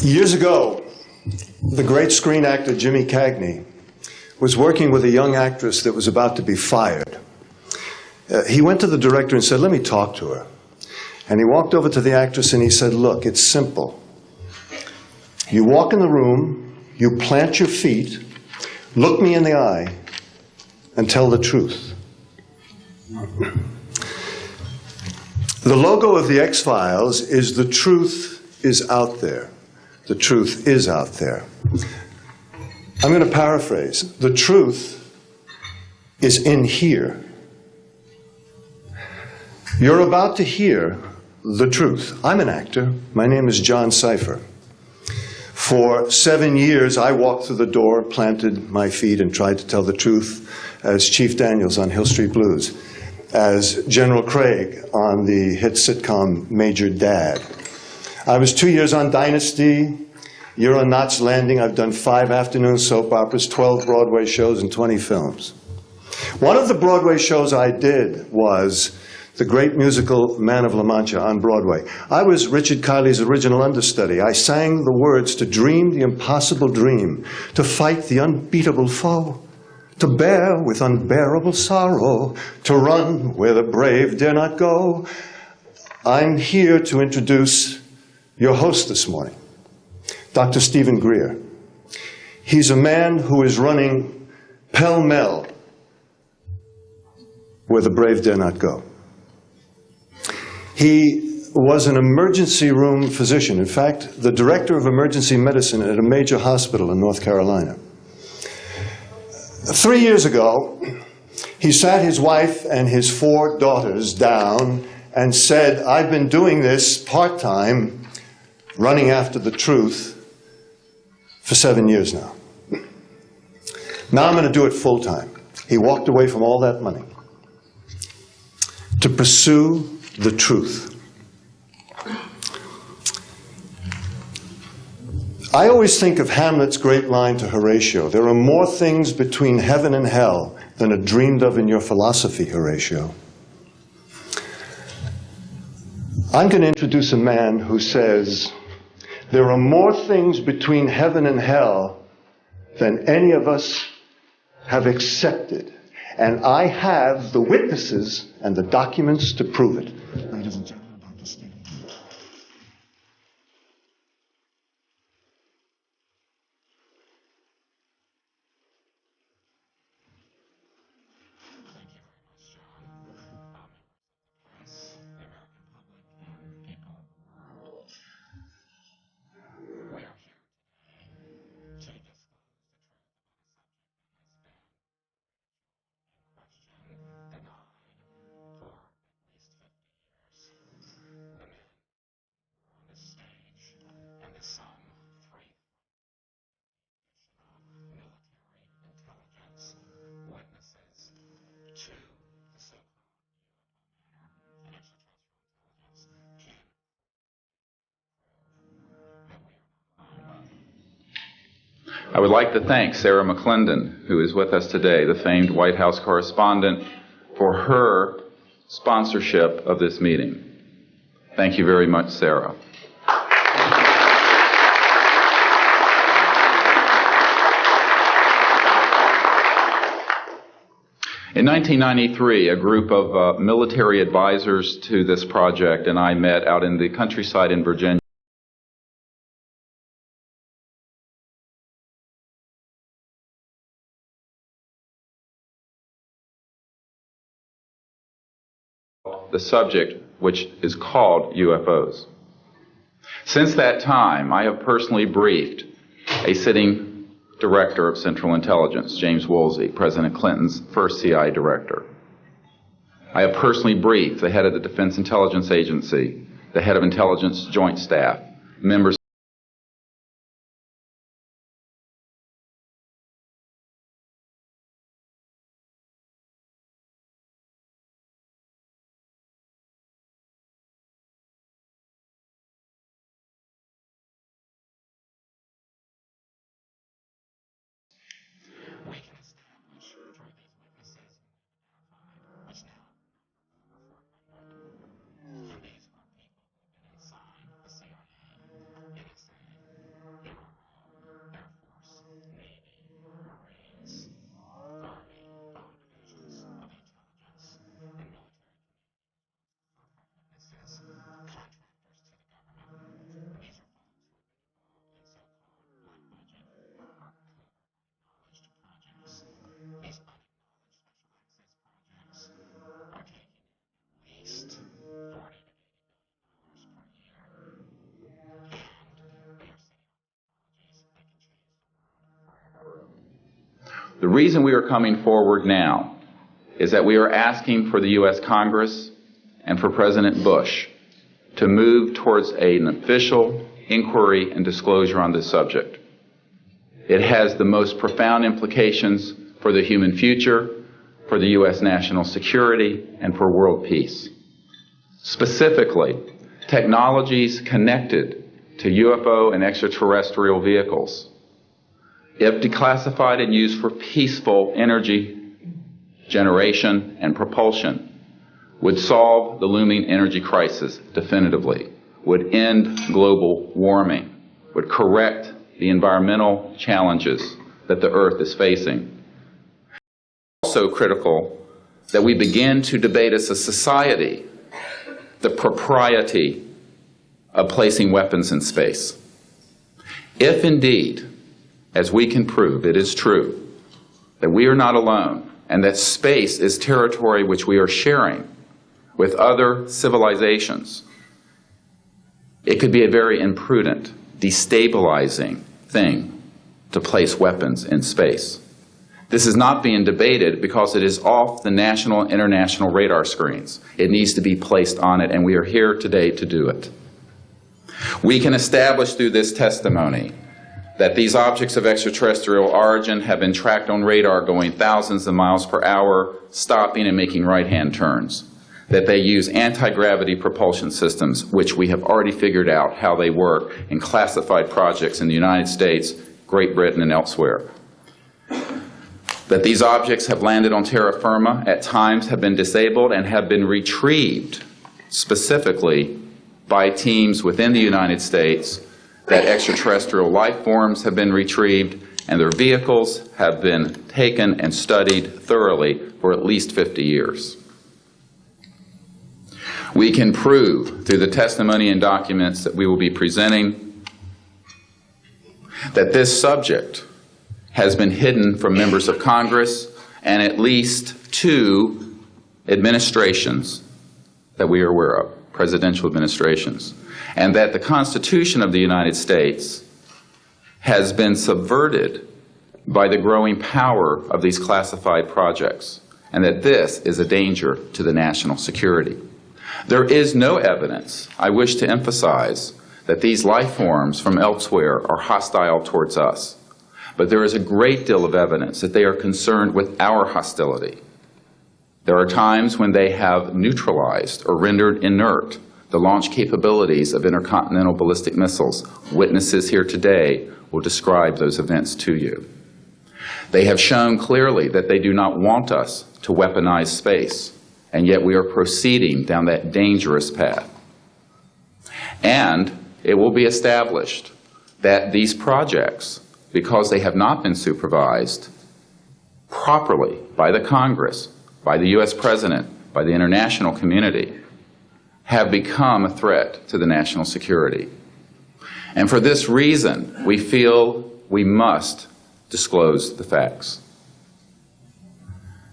Years ago, the great screen actor Jimmy Cagney was working with a young actress that was about to be fired. He went to the director and said, "Let me talk to her." And he walked over to the actress and he said, "Look, it's simple. You walk in the room, you plant your feet, look me in the eye, and tell the truth." The logo of the X-Files is "The truth is out there." The truth is out there. I'm going to paraphrase. The truth is in here. You're about to hear the truth. I'm an actor. My name is John Cipher. For 7 years, I walked through the door, planted my feet, and tried to tell the truth as Chief Daniels on Hill Street Blues, as General Craig on the hit sitcom Major Dad. I was 2 years on Dynasty. You're on Knots Landing. I've done 5 afternoon soap operas, 12 Broadway shows, and 20 films. One of the Broadway shows I did was the great musical Man of La Mancha on Broadway. I was Richard Kiley's original understudy. I sang the words to dream the impossible dream, to fight the unbeatable foe, to bear with unbearable sorrow, to run where the brave dare not go. I'm here to introduce your host this morning, Dr. Stephen Greer. He's a man who is running pell-mell where the brave dare not go. He was an emergency room physician. In fact, the director of emergency medicine at a major hospital in North Carolina. 3 years ago, he sat his wife and his 4 daughters down and said, "I've been doing this part-time, running after the truth, for 7 years now. Now I'm going to do it full-time." He walked away from all that money to pursue the truth. I always think of Hamlet's great line to Horatio, "There are more things between heaven and hell than are dreamed of in your philosophy, Horatio." I'm going to introduce a man who says, there are more things between heaven and hell than any of us have accepted. And I have the witnesses and the documents to prove it. Ladies and gentlemen, Dr. Stephen. I would like to thank Sarah McClendon, who is with us today, the famed White House correspondent, for her sponsorship of this meeting. Thank you very much, Sarah. In 1993, a group of military advisors to this project and I met out in the countryside in Virginia. The subject, which is called UFOs. Since that time, I have personally briefed a sitting director of Central Intelligence, James Woolsey, President Clinton's first CIA director. I have personally briefed the head of the Defense Intelligence Agency, the head of Intelligence Joint Staff, members The reason we are coming forward now is that we are asking for the U.S. Congress and for President Bush to move towards an official inquiry and disclosure on this subject. It has the most profound implications for the human future, for the U.S. national security, and for world peace. Specifically, technologies connected to UFO and extraterrestrial vehicles, if declassified and used for peaceful energy generation and propulsion, would solve the looming energy crisis definitively, would end global warming, would correct the environmental challenges that the Earth is facing. Also critical that we begin to debate as a society the propriety of placing weapons in space. If indeed, as we can prove, it is true that we are not alone and that space is territory which we are sharing with other civilizations, it could be a very imprudent, destabilizing thing to place weapons in space. This is not being debated because it is off the national and international radar screens. It needs to be placed on it, and we are here today to do it. We can establish through this testimony that these objects of extraterrestrial origin have been tracked on radar going thousands of miles per hour, stopping and making right-hand turns. That they use anti-gravity propulsion systems, which we have already figured out how they work in classified projects in the United States, Great Britain, and elsewhere. That these objects have landed on terra firma, at times have been disabled, and have been retrieved specifically by teams within the United States, that extraterrestrial life forms have been retrieved, and their vehicles have been taken and studied thoroughly for at least 50 years. We can prove through the testimony and documents that we will be presenting that this subject has been hidden from members of Congress and at least 2 administrations that we are aware of, presidential administrations, and that the Constitution of the United States has been subverted by the growing power of these classified projects, and that this is a danger to the national security. There is no evidence, I wish to emphasize, that these life forms from elsewhere are hostile towards us. But there is a great deal of evidence that they are concerned with our hostility. There are times when they have neutralized or rendered inert the launch capabilities of intercontinental ballistic missiles. Witnesses here today will describe those events to you. They have shown clearly that they do not want us to weaponize space, and yet we are proceeding down that dangerous path. And it will be established that these projects, because they have not been supervised properly by the Congress, by the U.S. President, by the international community, have become a threat to the national security. And for this reason, we feel we must disclose the facts.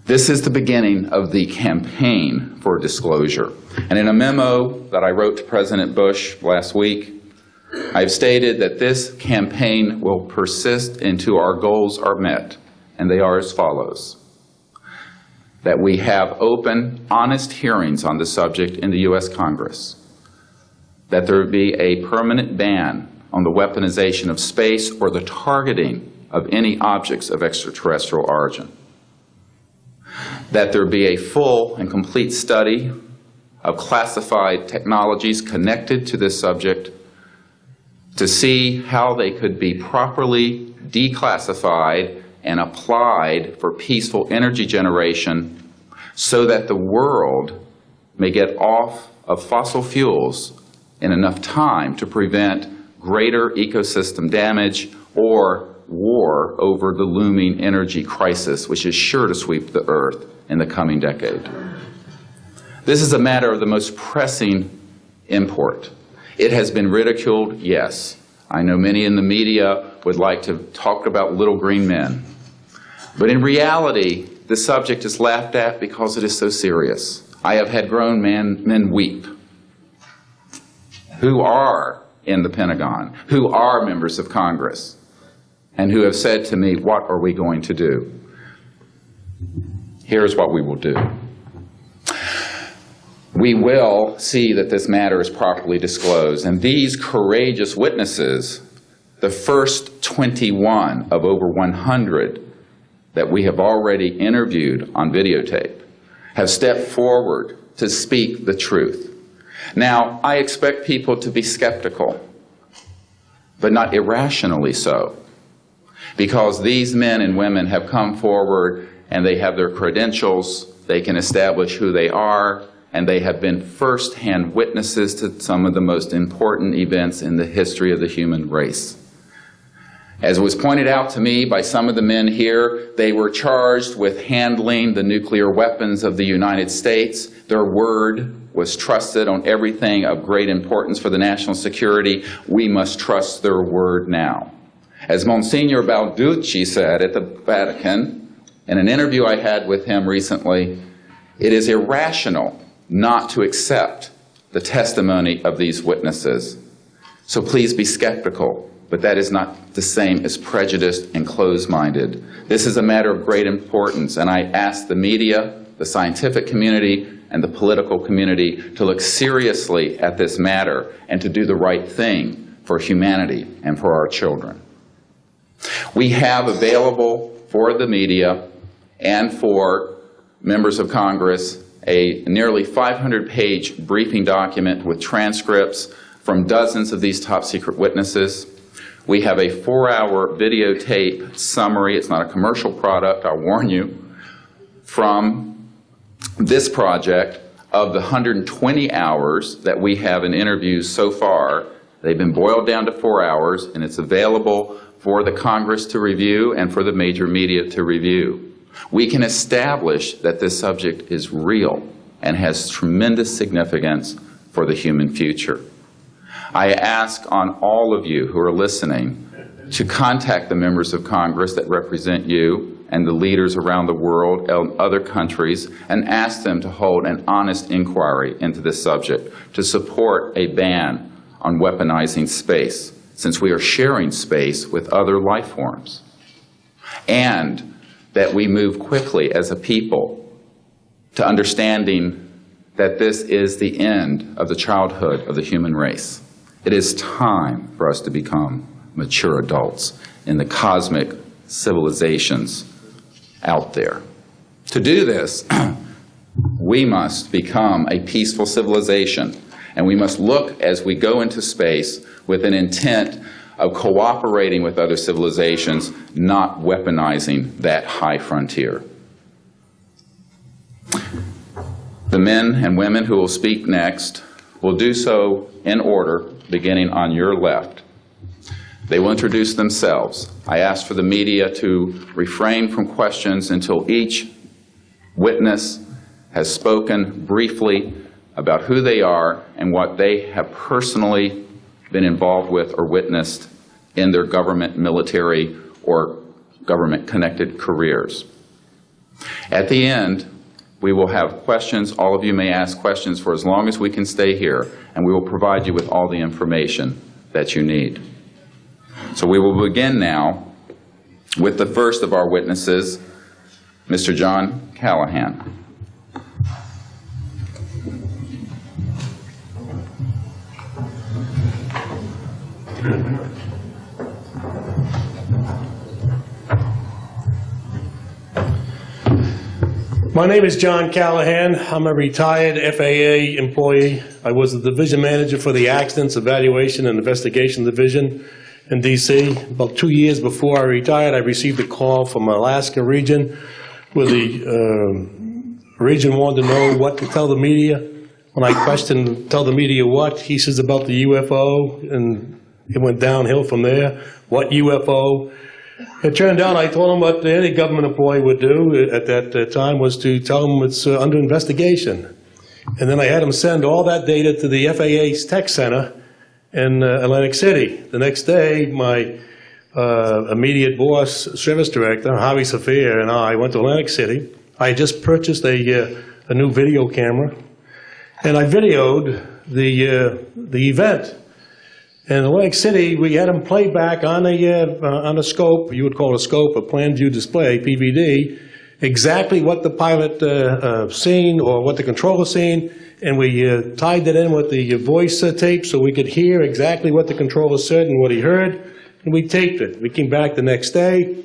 This is the beginning of the campaign for disclosure. And in a memo that I wrote to President Bush last week, I've stated that this campaign will persist until our goals are met, and they are as follows. That we have open, honest hearings on the subject in the U.S. Congress. That there be a permanent ban on the weaponization of space or the targeting of any objects of extraterrestrial origin. That there be a full and complete study of classified technologies connected to this subject to see how they could be properly declassified and applied for peaceful energy generation so that the world may get off of fossil fuels in enough time to prevent greater ecosystem damage or war over the looming energy crisis, which is sure to sweep the earth in the coming decade. This is a matter of the most pressing import. It has been ridiculed, yes. I know many in the media would like to talk about little green men. But in reality, the subject is laughed at because it is so serious. I have had grown men weep who are in the Pentagon, who are members of Congress, and who have said to me, what are we going to do? Here's what we will do. We will see that this matter is properly disclosed, and these courageous witnesses, the first 21 of over 100 that we have already interviewed on videotape, have stepped forward to speak the truth. Now, I expect people to be skeptical, but not irrationally so, because these men and women have come forward and they have their credentials, they can establish who they are, and they have been first-hand witnesses to some of the most important events in the history of the human race. As was pointed out to me by some of the men here, they were charged with handling the nuclear weapons of the United States. Their word was trusted on everything of great importance for the national security. We must trust their word now. As Monsignor Balducci said at the Vatican, in an interview I had with him recently, it is irrational not to accept the testimony of these witnesses. So please be skeptical, but that is not the same as prejudiced and closed-minded. This is a matter of great importance, and I ask the media, the scientific community, and the political community to look seriously at this matter and to do the right thing for humanity and for our children. We have available for the media and for members of Congress a nearly 500-page briefing document with transcripts from dozens of these top-secret witnesses. We have a 4-hour videotape summary. It's not a commercial product, I'll warn you, from this project of the 120 hours that we have in interviews so far. They've been boiled down to 4 hours, and it's available for the Congress to review and for the major media to review. We can establish that this subject is real and has tremendous significance for the human future. I ask on all of you who are listening to contact the members of Congress that represent you and the leaders around the world and other countries and ask them to hold an honest inquiry into this subject, to support a ban on weaponizing space, since we are sharing space with other life forms, and that we move quickly as a people to understanding that this is the end of the childhood of the human race. It is time for us to become mature adults in the cosmic civilizations out there. To do this, we must become a peaceful civilization, and we must look as we go into space with an intent of cooperating with other civilizations, not weaponizing that high frontier. The men and women who will speak next will do so in order, beginning on your left. They will introduce themselves. I ask for the media to refrain from questions until each witness has spoken briefly about who they are and what they have personally been involved with or witnessed in their government, military, or government-connected careers. At the end, we will have questions. All of you may ask questions for as long as we can stay here, and we will provide you with all the information that you need. So we will begin now with the first of our witnesses, Mr. John Callahan. My name is John Callahan. I'm a retired FAA employee. I was the division manager for the Accidents Evaluation and Investigation Division in D.C. About 2 years before I retired, I received a call from Alaska region where the region wanted to know what to tell the media. When I questioned, tell the media what, he says about the UFO, and it went downhill from there. What UFO? It turned out I told him what any government employee would do at that time was to tell him it's under investigation. And then I had him send all that data to the FAA's tech center in Atlantic City. The next day, my immediate boss, service director, Javi Safir, and I went to Atlantic City. I had just purchased a new video camera, and I videoed the event. In Atlantic City, we had them play back on a scope, you would call it a scope, a plan view display, PVD, exactly what the pilot seen or what the controller seen, and we tied that in with the voice tape so we could hear exactly what the controller said and what he heard, and we taped it. We came back the next day,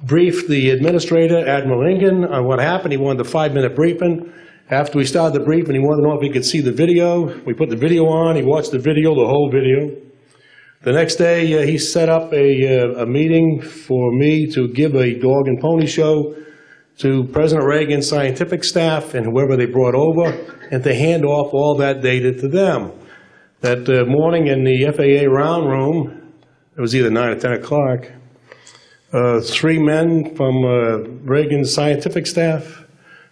briefed the administrator, Admiral Ingen, on what happened. He wanted a 5-minute briefing. After we started the briefing, he wanted to know if he could see the video. We put the video on. He watched the video, the whole video. The next day, he set up a meeting for me to give a dog and pony show to President Reagan's scientific staff and whoever they brought over, and to hand off all that data to them. That morning in the FAA round room, it was either 9 or 10 o'clock, 3 men from Reagan's scientific staff,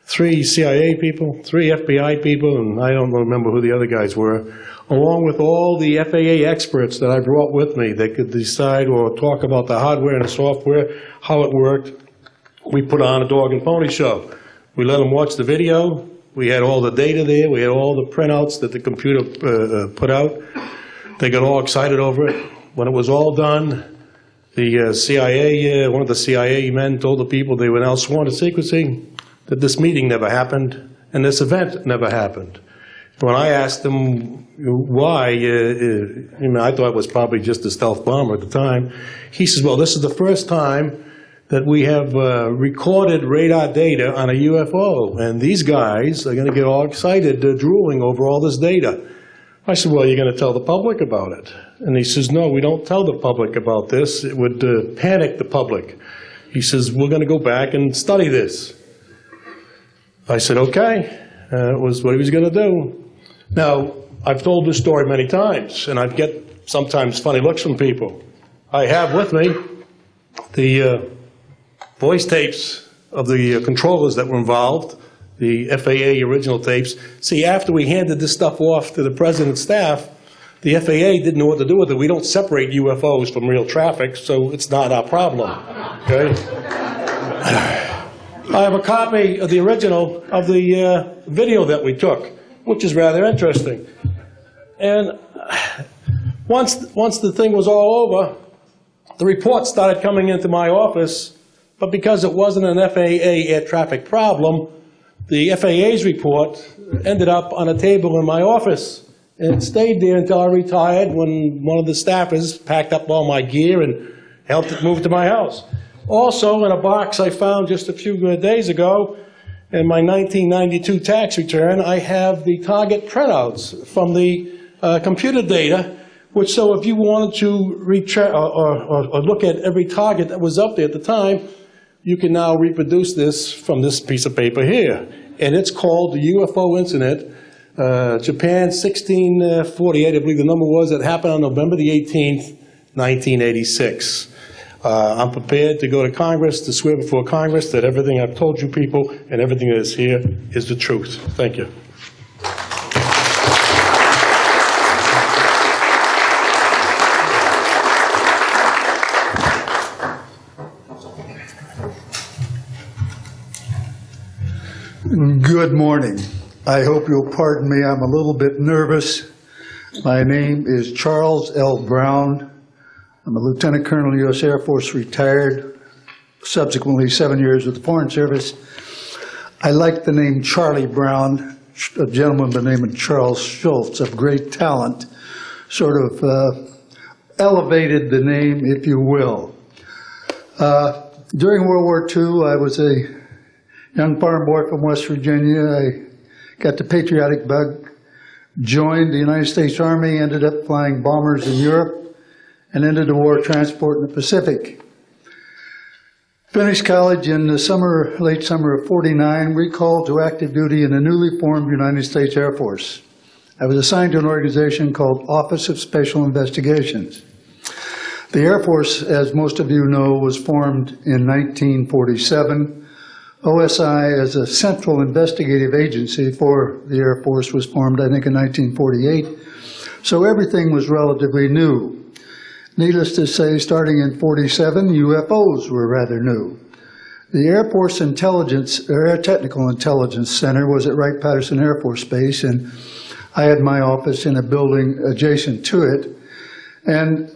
3 CIA people, 3 FBI people, and I don't remember who the other guys were, along with all the FAA experts that I brought with me that could decide or talk about the hardware and the software, how it worked. We put on a dog and pony show. We let them watch the video. We had all the data there. We had all the printouts that the computer put out. They got all excited over it. When it was all done, the CIA, one of the CIA men told the people they were now sworn to secrecy, that this meeting never happened and this event never happened. When I asked them why, I thought it was probably just a stealth bomber at the time. He says, well, this is the first time that we have recorded radar data on a UFO, and these guys are going to get all excited, drooling over all this data. I said, well, you're going to tell the public about it? And he says, no, we don't tell the public about this. It would panic the public. He says, we're going to go back and study this. I said, okay. It was what he was going to do. Now, I've told this story many times, and I get sometimes funny looks from people. I have with me the voice tapes of the controllers that were involved, the FAA original tapes. See, after we handed this stuff off to the president's staff, the FAA didn't know what to do with it. We don't separate UFOs from real traffic, so it's not our problem, okay? I have a copy of the original of the video that we took, which is rather interesting. And once the thing was all over, the reports started coming into my office, but because it wasn't an FAA air traffic problem, the FAA's report ended up on a table in my office. And it stayed there until I retired, when one of the staffers packed up all my gear and helped it move to my house. Also, in a box I found just a few days ago, in my 1992 tax return, I have the target printouts from the computer data, which, so if you wanted to or look at every target that was up there at the time, you can now reproduce this from this piece of paper here. And it's called the UFO incident, Japan 1648, I believe the number was, that happened on November the 18th, 1986. I'm prepared to go to Congress, to swear before Congress that everything I've told you people and everything that is here is the truth. Thank you. Good morning. I hope you'll pardon me. I'm a little bit nervous. My name is Charles L. Brown. I'm a Lieutenant Colonel, U.S. Air Force, retired, subsequently 7 years with the Foreign Service. I like the name Charlie Brown. A gentleman by the name of Charles Schultz, of great talent, sort of elevated the name, if you will. During World War II, I was a young farm boy from West Virginia. I got the patriotic bug, joined the United States Army, ended up flying bombers in Europe, and ended the war transport in the Pacific. Finished college in the late summer of '49, recalled to active duty in the newly formed United States Air Force. I was assigned to an organization called Office of Special Investigations. The Air Force, as most of you know, was formed in 1947. OSI, as a central investigative agency for the Air Force, was formed, I think, in 1948. So everything was relatively new. Needless to say, starting in '47, UFOs were rather new. The Air Force Intelligence, or Air Technical Intelligence Center was at Wright-Patterson Air Force Base, and I had my office in a building adjacent to it. And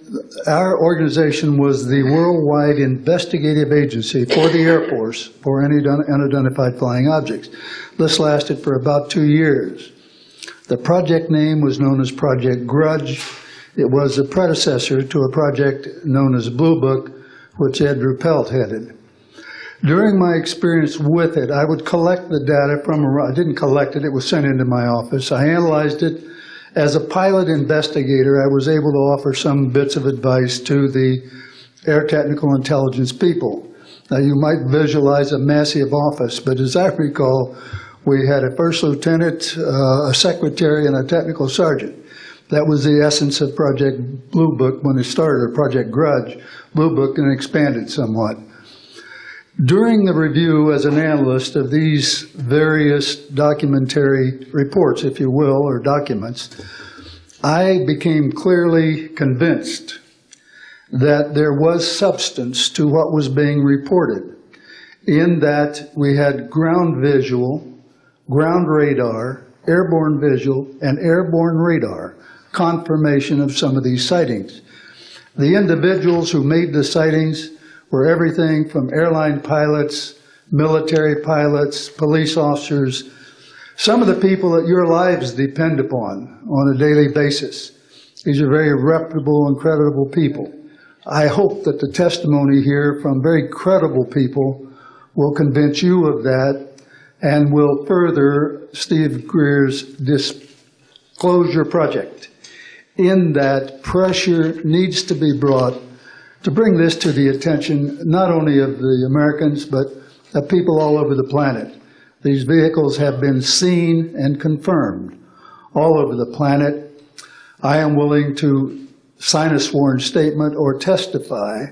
our organization was the worldwide investigative agency for the Air Force for any unidentified flying objects. This lasted for about 2 years. The project name was known as Project Grudge. It was a predecessor to a project known as Blue Book, which Ed Ruppelt headed. During my experience with it, I would collect the data from, I didn't collect it, it was sent into my office. I analyzed it. As a pilot investigator, I was able to offer some bits of advice to the air technical intelligence people. Now, you might visualize a massive office, but as I recall, we had a first lieutenant, a secretary, and a technical sergeant. That was the essence of Project Blue Book when it started, or Project Grudge. Blue Book, and expanded somewhat. During the review as an analyst of these various documentary reports, if you will, or documents, I became clearly convinced that there was substance to what was being reported, in that we had ground visual, ground radar, airborne visual, and airborne radar confirmation of some of these sightings. The individuals who made the sightings were everything from airline pilots, military pilots, police officers, some of the people that your lives depend upon on a daily basis. These are very reputable and credible people. I hope that the testimony here from very credible people will convince you of that and will further Steve Greer's disclosure project, in that pressure needs to be brought to bring this to the attention not only of the Americans, but of people all over the planet. These vehicles have been seen and confirmed all over the planet. I am willing to sign a sworn statement or testify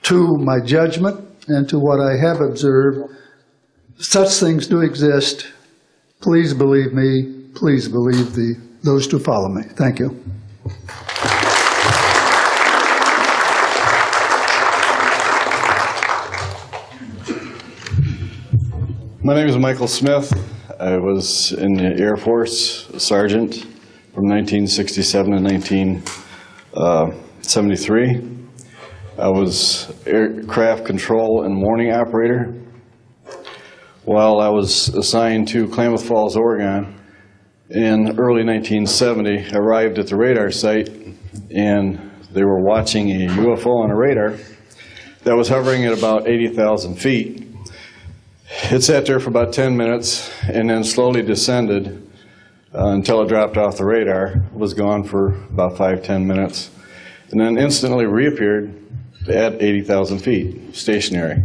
to my judgment and to what I have observed. Such things do exist. Please believe me. Please believe those who follow me. Thank you. My name is Michael Smith. I was in the Air Force, a sergeant from 1967 to 1973. I was aircraft control and warning operator. While I was assigned to Klamath Falls, Oregon, in early 1970, I arrived at the radar site, and they were watching a UFO on a radar that was hovering at about 80,000 feet. It sat there for about 10 minutes and then slowly descended until it dropped off the radar. It was gone for about 5-10 minutes, and then instantly reappeared at 80,000 feet, stationary.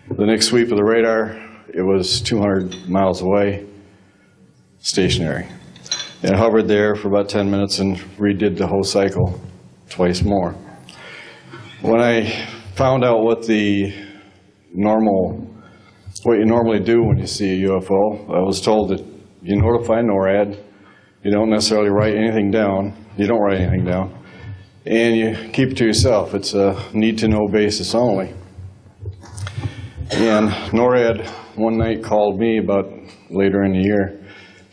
The next sweep of the radar, it was 200 miles away, stationary. It hovered there for about 10 minutes and redid the whole cycle twice more. When I found out what you normally do when you see a UFO, I was told that you notify NORAD, you don't necessarily write anything down, you don't write anything down, and you keep it to yourself. It's a need-to-know basis only. And NORAD one night called me about later in the year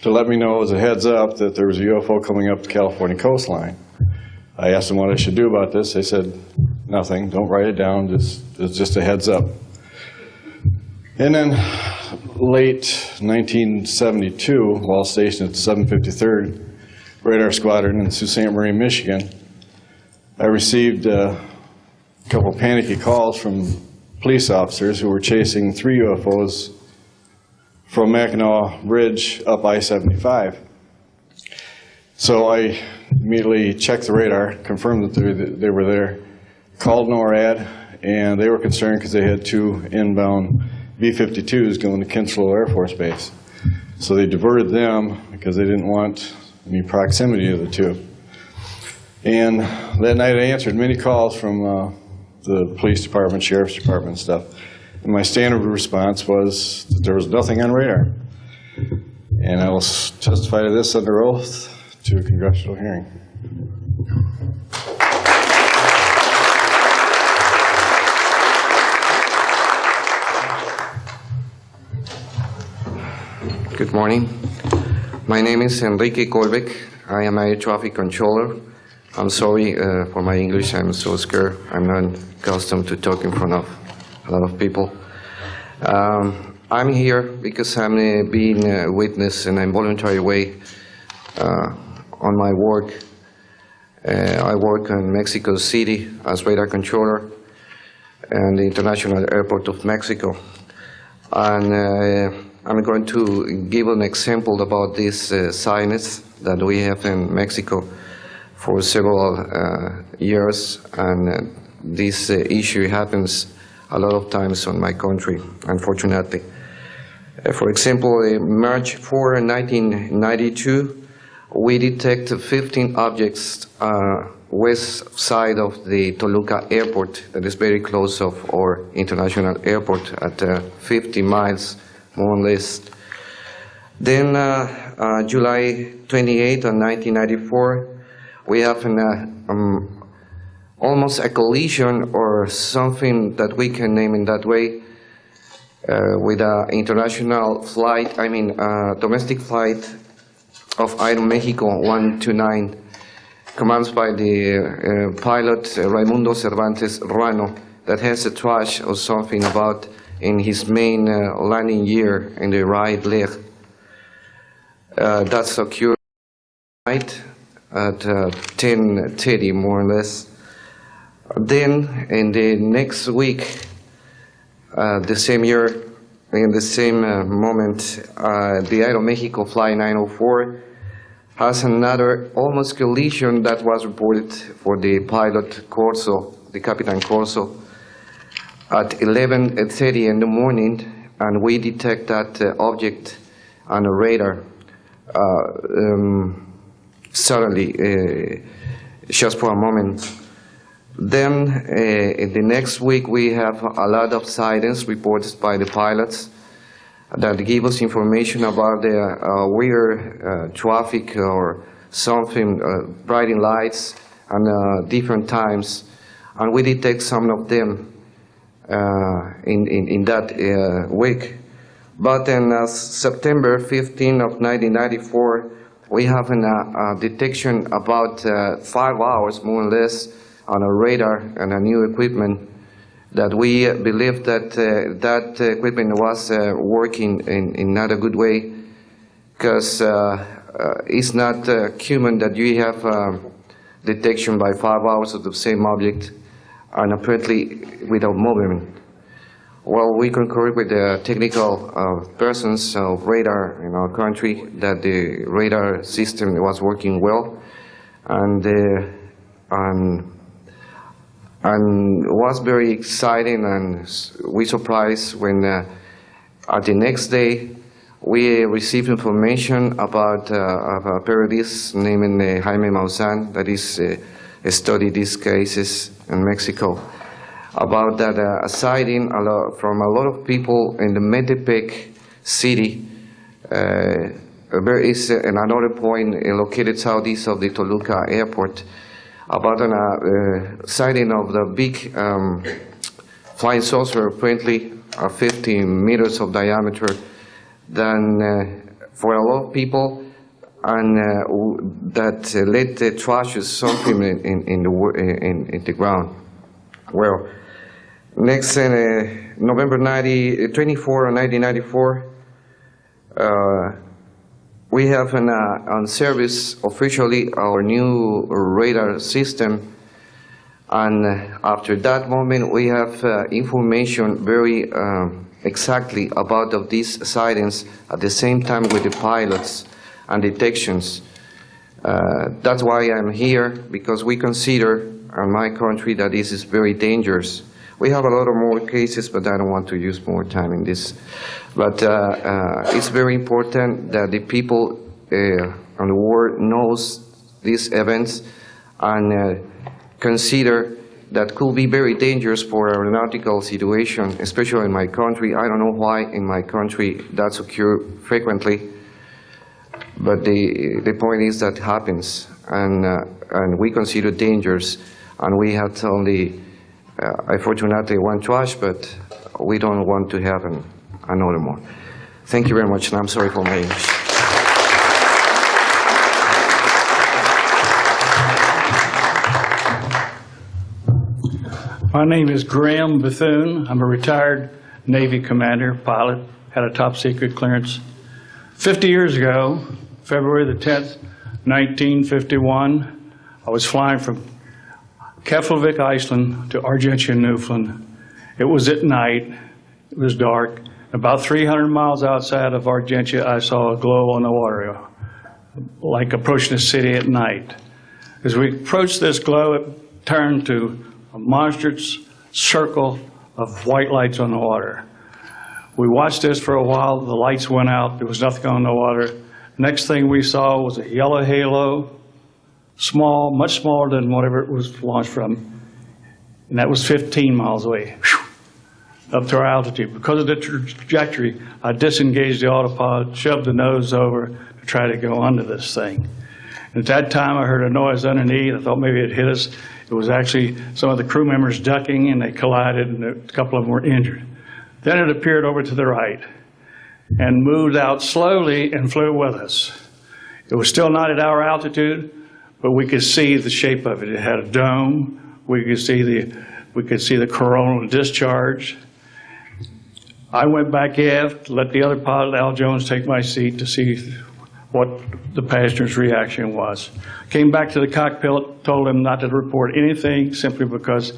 to let me know as a heads up that there was a UFO coming up the California coastline. I asked them what I should do about this. They said, nothing, don't write it down, it's just a heads up. And then late 1972, while stationed at the 753rd Radar Squadron in Sault Ste. Marie, Michigan, I received a couple panicky calls from police officers who were chasing 3 UFOs from Mackinac Bridge up I-75. So I immediately checked the radar, confirmed that they were there, called NORAD, and they were concerned because they had 2 inbound B-52s going to Kinslow Air Force Base. So they diverted them because they didn't want any proximity of the 2. And that night I answered many calls from the police department, sheriff's department and stuff. And my standard response was that there was nothing on radar. And I will testify to this under oath to a congressional hearing. Good morning. My name is Enrique Colbeck. I am air traffic controller I'm sorry for my English. I'm so scared. I'm not accustomed to talk in front of a lot of people. I'm here because I'm being a witness in a voluntary way on my work. I work in Mexico City as radar controller and the International Airport of Mexico. And I'm going to give an example about this science that we have in Mexico for several years, and this issue happens a lot of times in my country, unfortunately. For example, March 4, 1992, we detected 15 objects west side of the Toluca airport, that is very close of our international airport at 50 miles, more or less. Then July 28 of 1994, we have almost a collision or something that we can name in that way with an international flight, domestic flight of Aeromexico 129, commanded by the pilot Raimundo Cervantes Ruano, that has a trash or something about in his main landing gear in the right leg. That's occurred tonight at 10:30, more or less. Then, in the next week, the same year, in the same moment, the Aeromexico Flight 904 has another almost collision that was reported for the pilot Corso, the Capitan Corso, at 11:30 in the morning, and we detect that object on a radar. Suddenly, just for a moment. Then, in the next week, we have a lot of sightings reported by the pilots that give us information about the weird traffic or something, bright lights, and different times, and we detect some of them in that week. But in September 15 of 1994, we have a detection about 5 hours, more or less, on a radar and a new equipment that we believe that that equipment was working in not a good way, because it's not human that you have detection by 5 hours of the same object and apparently without movement. Well, we concur with the technical persons of radar in our country that the radar system was working well, and was very exciting, and we surprised when at the next day we received information about a periodist named Jaime Maussan that is studied these cases in Mexico, about that a sighting from a lot of people in the Metepec city. There is another point located southeast of the Toluca airport, about a sighting of the big flying saucer, apparently 50 meters of diameter, then for a lot of people, and that led the trash or something in the ground. Well, next, November 24 of 1994, we have on service officially our new radar system, and after that moment we have information very exactly about of these sightings at the same time with the pilots and detections. That's why I'm here, because we consider in my country that this is very dangerous. We have a lot of more cases, but I don't want to use more time in this. But it's very important that the people on the world knows these events and consider that could be very dangerous for aeronautical situation, especially in my country. I don't know why in my country that's occur frequently, but the point is that happens, and we consider dangerous, and we have only, unfortunately, one trash, but we don't want to have another more. Thank you very much, and I'm sorry for my English. My name is Graham Bethune. I'm a retired Navy commander, pilot, had a top secret clearance. 50 years ago, February the 10th, 1951, I was flying from Keflavik, Iceland to Argentia, Newfoundland. It was at night, it was dark. About 300 miles outside of Argentia, I saw a glow on the water, like approaching the city at night. As we approached this glow, it turned to a monstrous circle of white lights on the water. We watched this for a while. The lights went out. There was nothing on the water. Next thing we saw was a yellow halo, small, much smaller than whatever it was launched from, and that was 15 miles away, up to our altitude. Because of the trajectory, I disengaged the autopilot, shoved the nose over to try to go under this thing. And at that time, I heard a noise underneath. I thought maybe it hit us. It was actually some of the crew members ducking, and they collided, and a couple of them were injured. Then it appeared over to the right and moved out slowly and flew with us. It was still not at our altitude, but we could see the shape of it. It had a dome. We could see the coronal discharge. I went back aft, let the other pilot, Al Jones, take my seat to see what the passenger's reaction was. Came back to the cockpit, told him not to report anything, simply because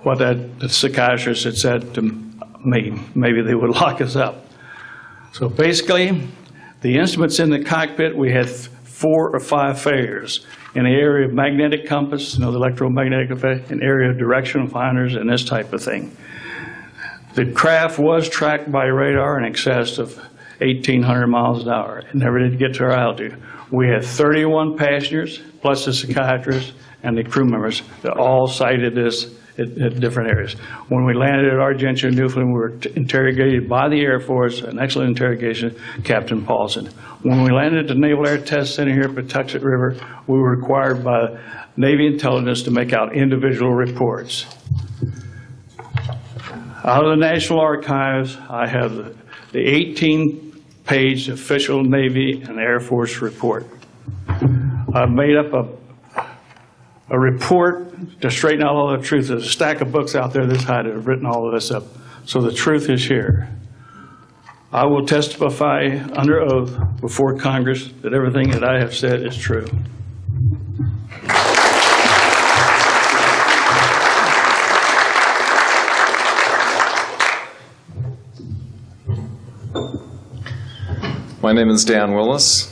what the psychiatrist had said to me, maybe they would lock us up. So basically, the instruments in the cockpit, we had 4 or 5 failures. In the area of magnetic compass, the electromagnetic effect, an area of directional finders, and this type of thing. The craft was tracked by radar in excess of 1,800 miles an hour. It never did get to our altitude. We had 31 passengers, plus the psychiatrist and the crew members that all cited this at different areas. When we landed at Argentia, Newfoundland, we were interrogated by the Air Force, an excellent interrogation, Captain Paulson. When we landed at the Naval Air Test Center here at Patuxent River, we were required by Navy intelligence to make out individual reports. Out of the National Archives, I have the 18-page official Navy and Air Force report. I've made up a report to straighten out all the truth. There's a stack of books out there this high that have written all of this up. So the truth is here. I will testify under oath before Congress that everything that I have said is true. My name is Dan Willis.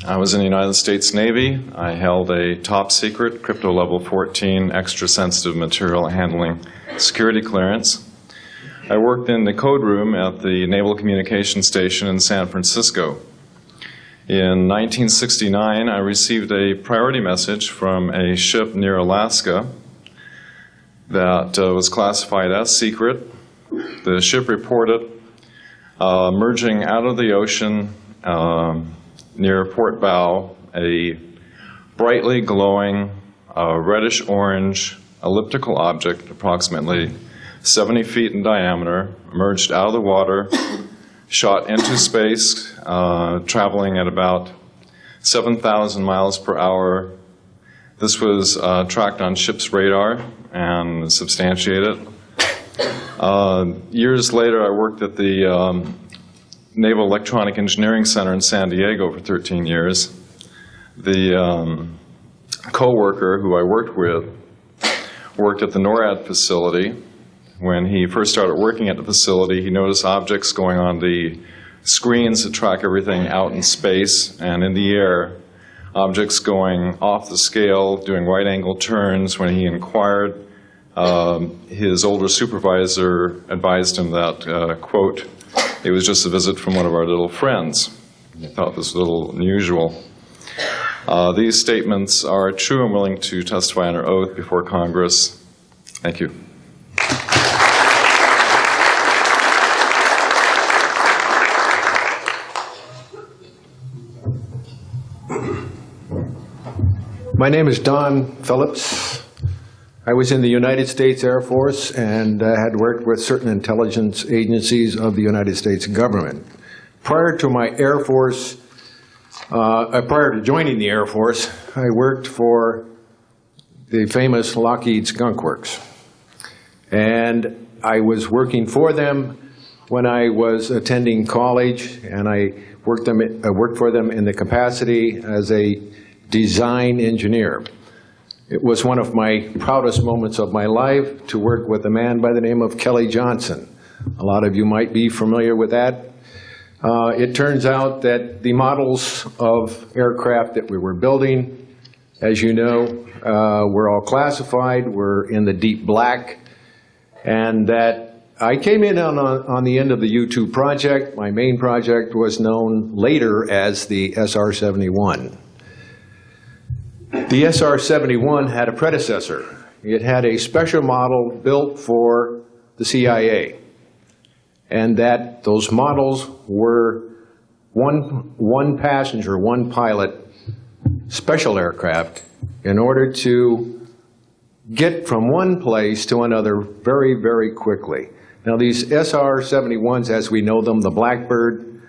I was in the United States Navy. I held a top secret crypto level 14 extra sensitive material handling security clearance. I worked in the code room at the Naval Communication Station in San Francisco. In 1969, I received a priority message from a ship near Alaska that was classified as secret. The ship reported merging out of the ocean near Port Bow, a brightly glowing reddish-orange elliptical object, approximately 70 feet in diameter, emerged out of the water, shot into space, traveling at about 7,000 miles per hour. This was tracked on ship's radar and substantiated. Years later, I worked at the Naval Electronic Engineering Center in San Diego for 13 years. The co-worker who I worked with worked at the NORAD facility. When he first started working at the facility, he noticed objects going on the screens that track everything out in space and in the air, objects going off the scale, doing right-angle turns. When he inquired, his older supervisor advised him that, quote, it was just a visit from one of our little friends. I thought this was a little unusual. These statements are true. I'm willing to testify under oath before Congress. Thank you. My name is Don Phillips. I was in the United States Air Force and had worked with certain intelligence agencies of the United States government. Prior to my Air Force, prior to joining the Air Force, I worked for the famous Lockheed Skunk Works. And I was working for them when I was attending college, and I worked for them in the capacity as a design engineer. It was one of my proudest moments of my life to work with a man by the name of Kelly Johnson. A lot of you might be familiar with that. It turns out that the models of aircraft that we were building, as you know, were all classified, were in the deep black, and that I came in on the end of the U-2 project. My main project was known later as the SR-71. The SR-71 had a predecessor. It had a special model built for the CIA, and that those models were one passenger, one pilot special aircraft in order to get from one place to another very, very quickly. Now, these SR-71s, as we know them, the Blackbird,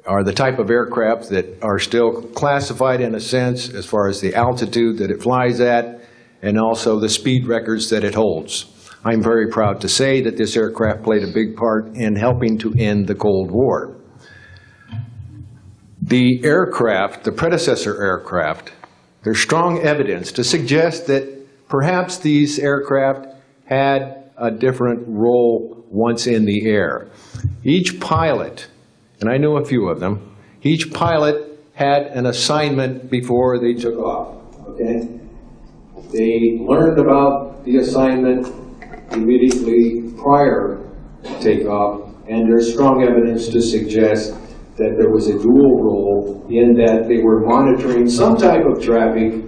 are the type of aircraft that are still classified in a sense as far as the altitude that it flies at and also the speed records that it holds. I'm very proud to say that this aircraft played a big part in helping to end the Cold War. The aircraft, the predecessor aircraft, there's strong evidence to suggest that perhaps these aircraft had a different role once in the air. Each pilot, and I knew a few of them, each pilot had an assignment before they took off, okay? They learned about the assignment immediately prior to takeoff, and there's strong evidence to suggest that there was a dual role in that they were monitoring some type of traffic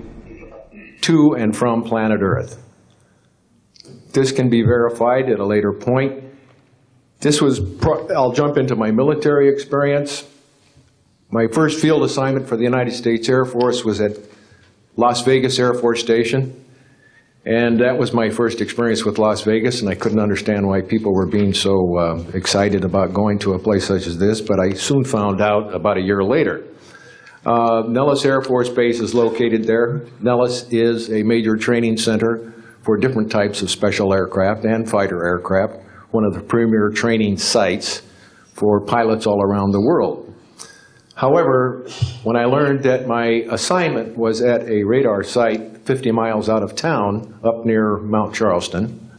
to and from planet Earth. This can be verified at a later point. I'll jump into my military experience. My first field assignment for the United States Air Force was at Las Vegas Air Force Station. And that was my first experience with Las Vegas, and I couldn't understand why people were being so excited about going to a place such as this, but I soon found out about a year later. Nellis Air Force Base is located there. Nellis is a major training center for different types of special aircraft and fighter aircraft, one of the premier training sites for pilots all around the world. However, when I learned that my assignment was at a radar site 50 miles out of town, up near Mount Charleston,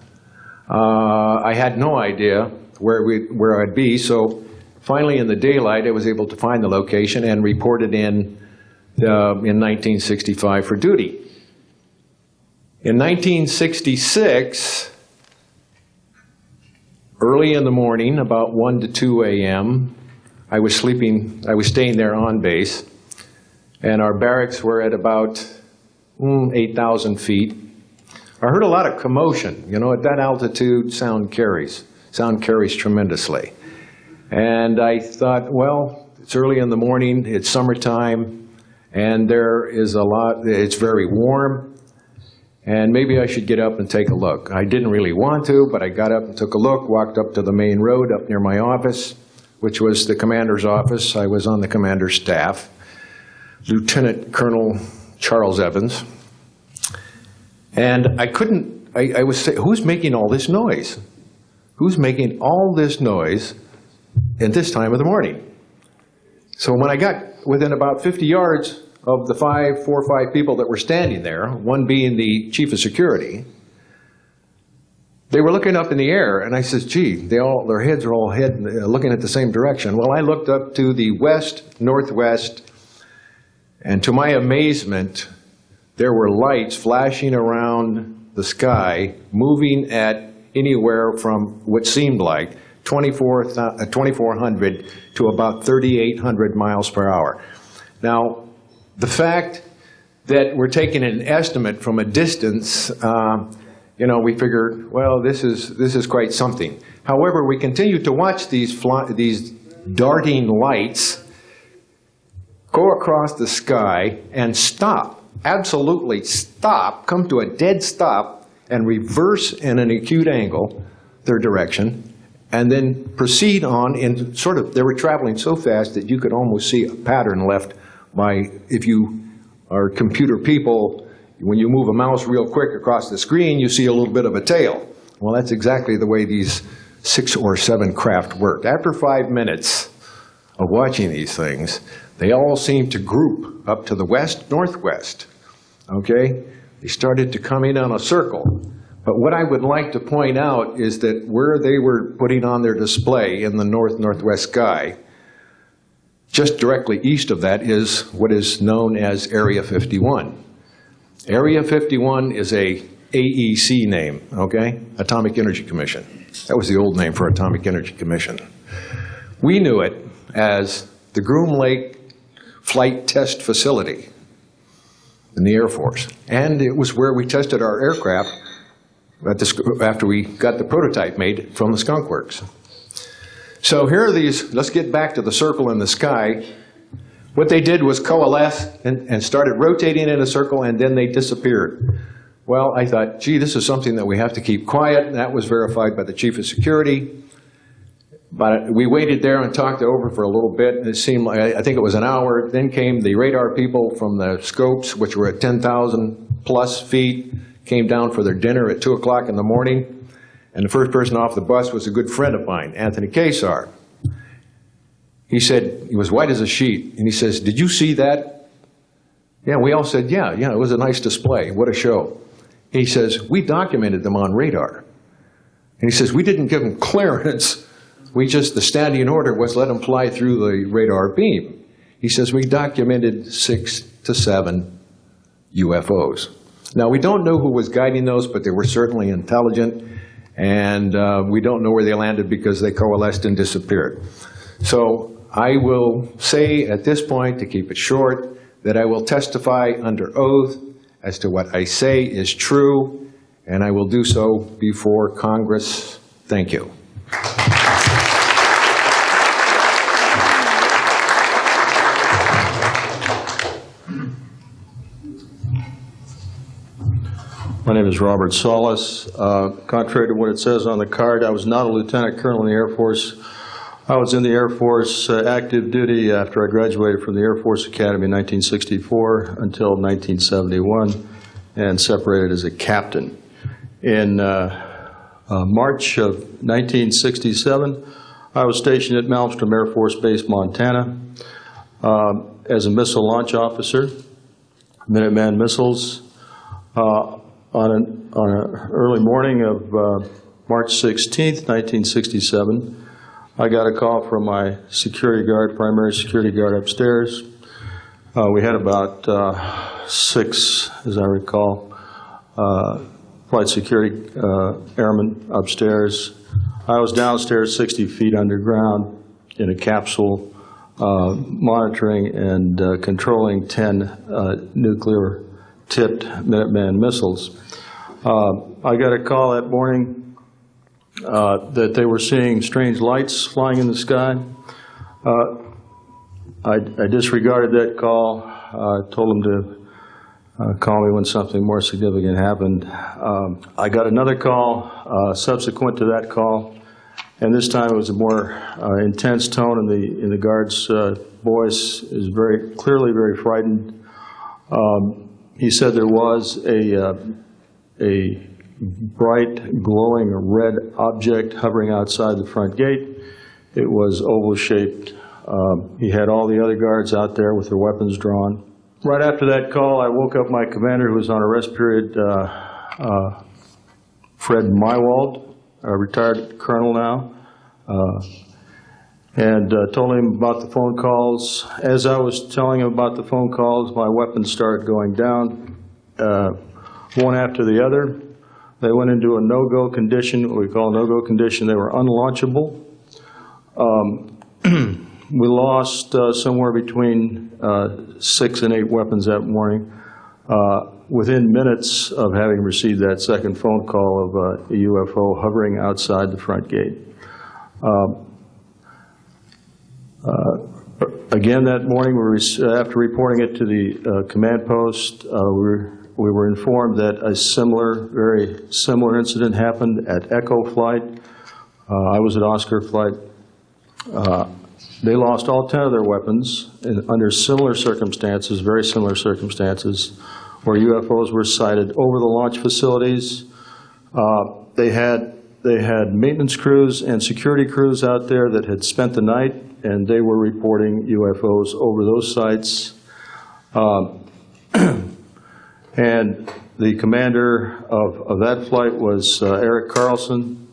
I had no idea where I'd be, so finally in the daylight I was able to find the location and reported in 1965 for duty. In 1966, early in the morning, about 1 to 2 a.m., I was staying there on base, and our barracks were at about 8,000 feet. I heard a lot of commotion. You know, at that altitude, sound carries tremendously. And I thought, well, it's early in the morning, it's summertime, and it's very warm, and maybe I should get up and take a look. I didn't really want to, but I got up and took a look, walked up to the main road up near my office, which was the commander's office. I was on the commander's staff, Lieutenant Colonel Charles Evans. And I was saying, who's making all this noise? Who's making all this noise at this time of the morning? So when I got within about 50 yards of the 4 or 5 people that were standing there, one being the chief of security, they were looking up in the air, and I said, gee, their heads are all looking at the same direction. Well, I looked up to the west, northwest, and to my amazement, there were lights flashing around the sky, moving at anywhere from what seemed like 2,400 to about 3,800 miles per hour. Now, the fact that we're taking an estimate from a distance, we figured, well, this is quite something. However, we continued to watch these darting lights go across the sky and stop, absolutely stop, come to a dead stop, and reverse in an acute angle their direction, and then proceed on in they were traveling so fast that you could almost see a pattern left by, if you are computer people, when you move a mouse real quick across the screen, you see a little bit of a tail. Well, that's exactly the way these 6 or 7 craft worked. After 5 minutes of watching these things, they all seemed to group up to the west-northwest, okay? They started to come in on a circle. But what I would like to point out is that where they were putting on their display in the north-northwest sky, just directly east of that is what is known as Area 51. Area 51 is a AEC name, okay? Atomic Energy Commission. That was the old name for Atomic Energy Commission. We knew it as the Groom Lake Flight Test Facility in the Air Force. And it was where we tested our aircraft after we got the prototype made from the Skunk Works. So here are these, let's get back to the circle in the sky. What they did was coalesce and started rotating in a circle, and then they disappeared. Well, I thought, gee, this is something that we have to keep quiet, and that was verified by the Chief of Security. But we waited there and talked it over for a little bit, and it seemed like, I think it was an hour. Then came the radar people from the scopes, which were at 10,000 plus feet, came down for their dinner at 2 o'clock in the morning. And the first person off the bus was a good friend of mine, Anthony Kesar. He said, he was white as a sheet, and he says, did you see that? Yeah, we all said, yeah, it was a nice display. What a show. He says, we documented them on radar. And he says, we didn't give them clearance. We just, the standing order was let them fly through the radar beam. He says, we documented 6 to 7 UFOs. Now, we don't know who was guiding those, but they were certainly intelligent. And we don't know where they landed because they coalesced and disappeared. So I will say at this point, to keep it short, that I will testify under oath as to what I say is true, and I will do so before Congress. Thank you. My name is Robert Solis. Contrary to what it says on the card, I was not a lieutenant colonel in the Air Force. I was in the Air Force active duty after I graduated from the Air Force Academy in 1964 until 1971 and separated as a captain. In March of 1967, I was stationed at Malmstrom Air Force Base, Montana, as a missile launch officer, Minuteman missiles. On an early morning of March 16th, 1967, I got a call from my security guard, primary security guard upstairs. We had about 6, as I recall, flight security airmen upstairs. I was downstairs 60 feet underground in a capsule monitoring and controlling 10 nuclear-tipped Minuteman missiles. I got a call that morning that they were seeing strange lights flying in the sky. I disregarded that call. Told them to call me when something more significant happened. I got another call subsequent to that call, and this time it was a more intense tone in the guard's voice. It was very clearly very frightened. He said there was a bright, glowing red object hovering outside the front gate. It was oval-shaped. He had all the other guards out there with their weapons drawn. Right after that call, I woke up my commander, who was on a rest period, Fred Mywald, a retired colonel now, and told him about the phone calls. As I was telling him about the phone calls, my weapons started going down, one after the other. They went into a no-go condition, what we call a no-go condition. They were unlaunchable. We lost somewhere between 6 and 8 weapons that morning within minutes of having received that second phone call of a UFO hovering outside the front gate. Again, that morning, after reporting it to the command post, we were informed that a very similar incident happened at Echo Flight. I was at Oscar Flight. They lost all 10 of their weapons under similar circumstances, very similar circumstances, where UFOs were sighted over the launch facilities. They had maintenance crews and security crews out there that had spent the night, and they were reporting UFOs over those sites. And the commander of that flight was Eric Carlson.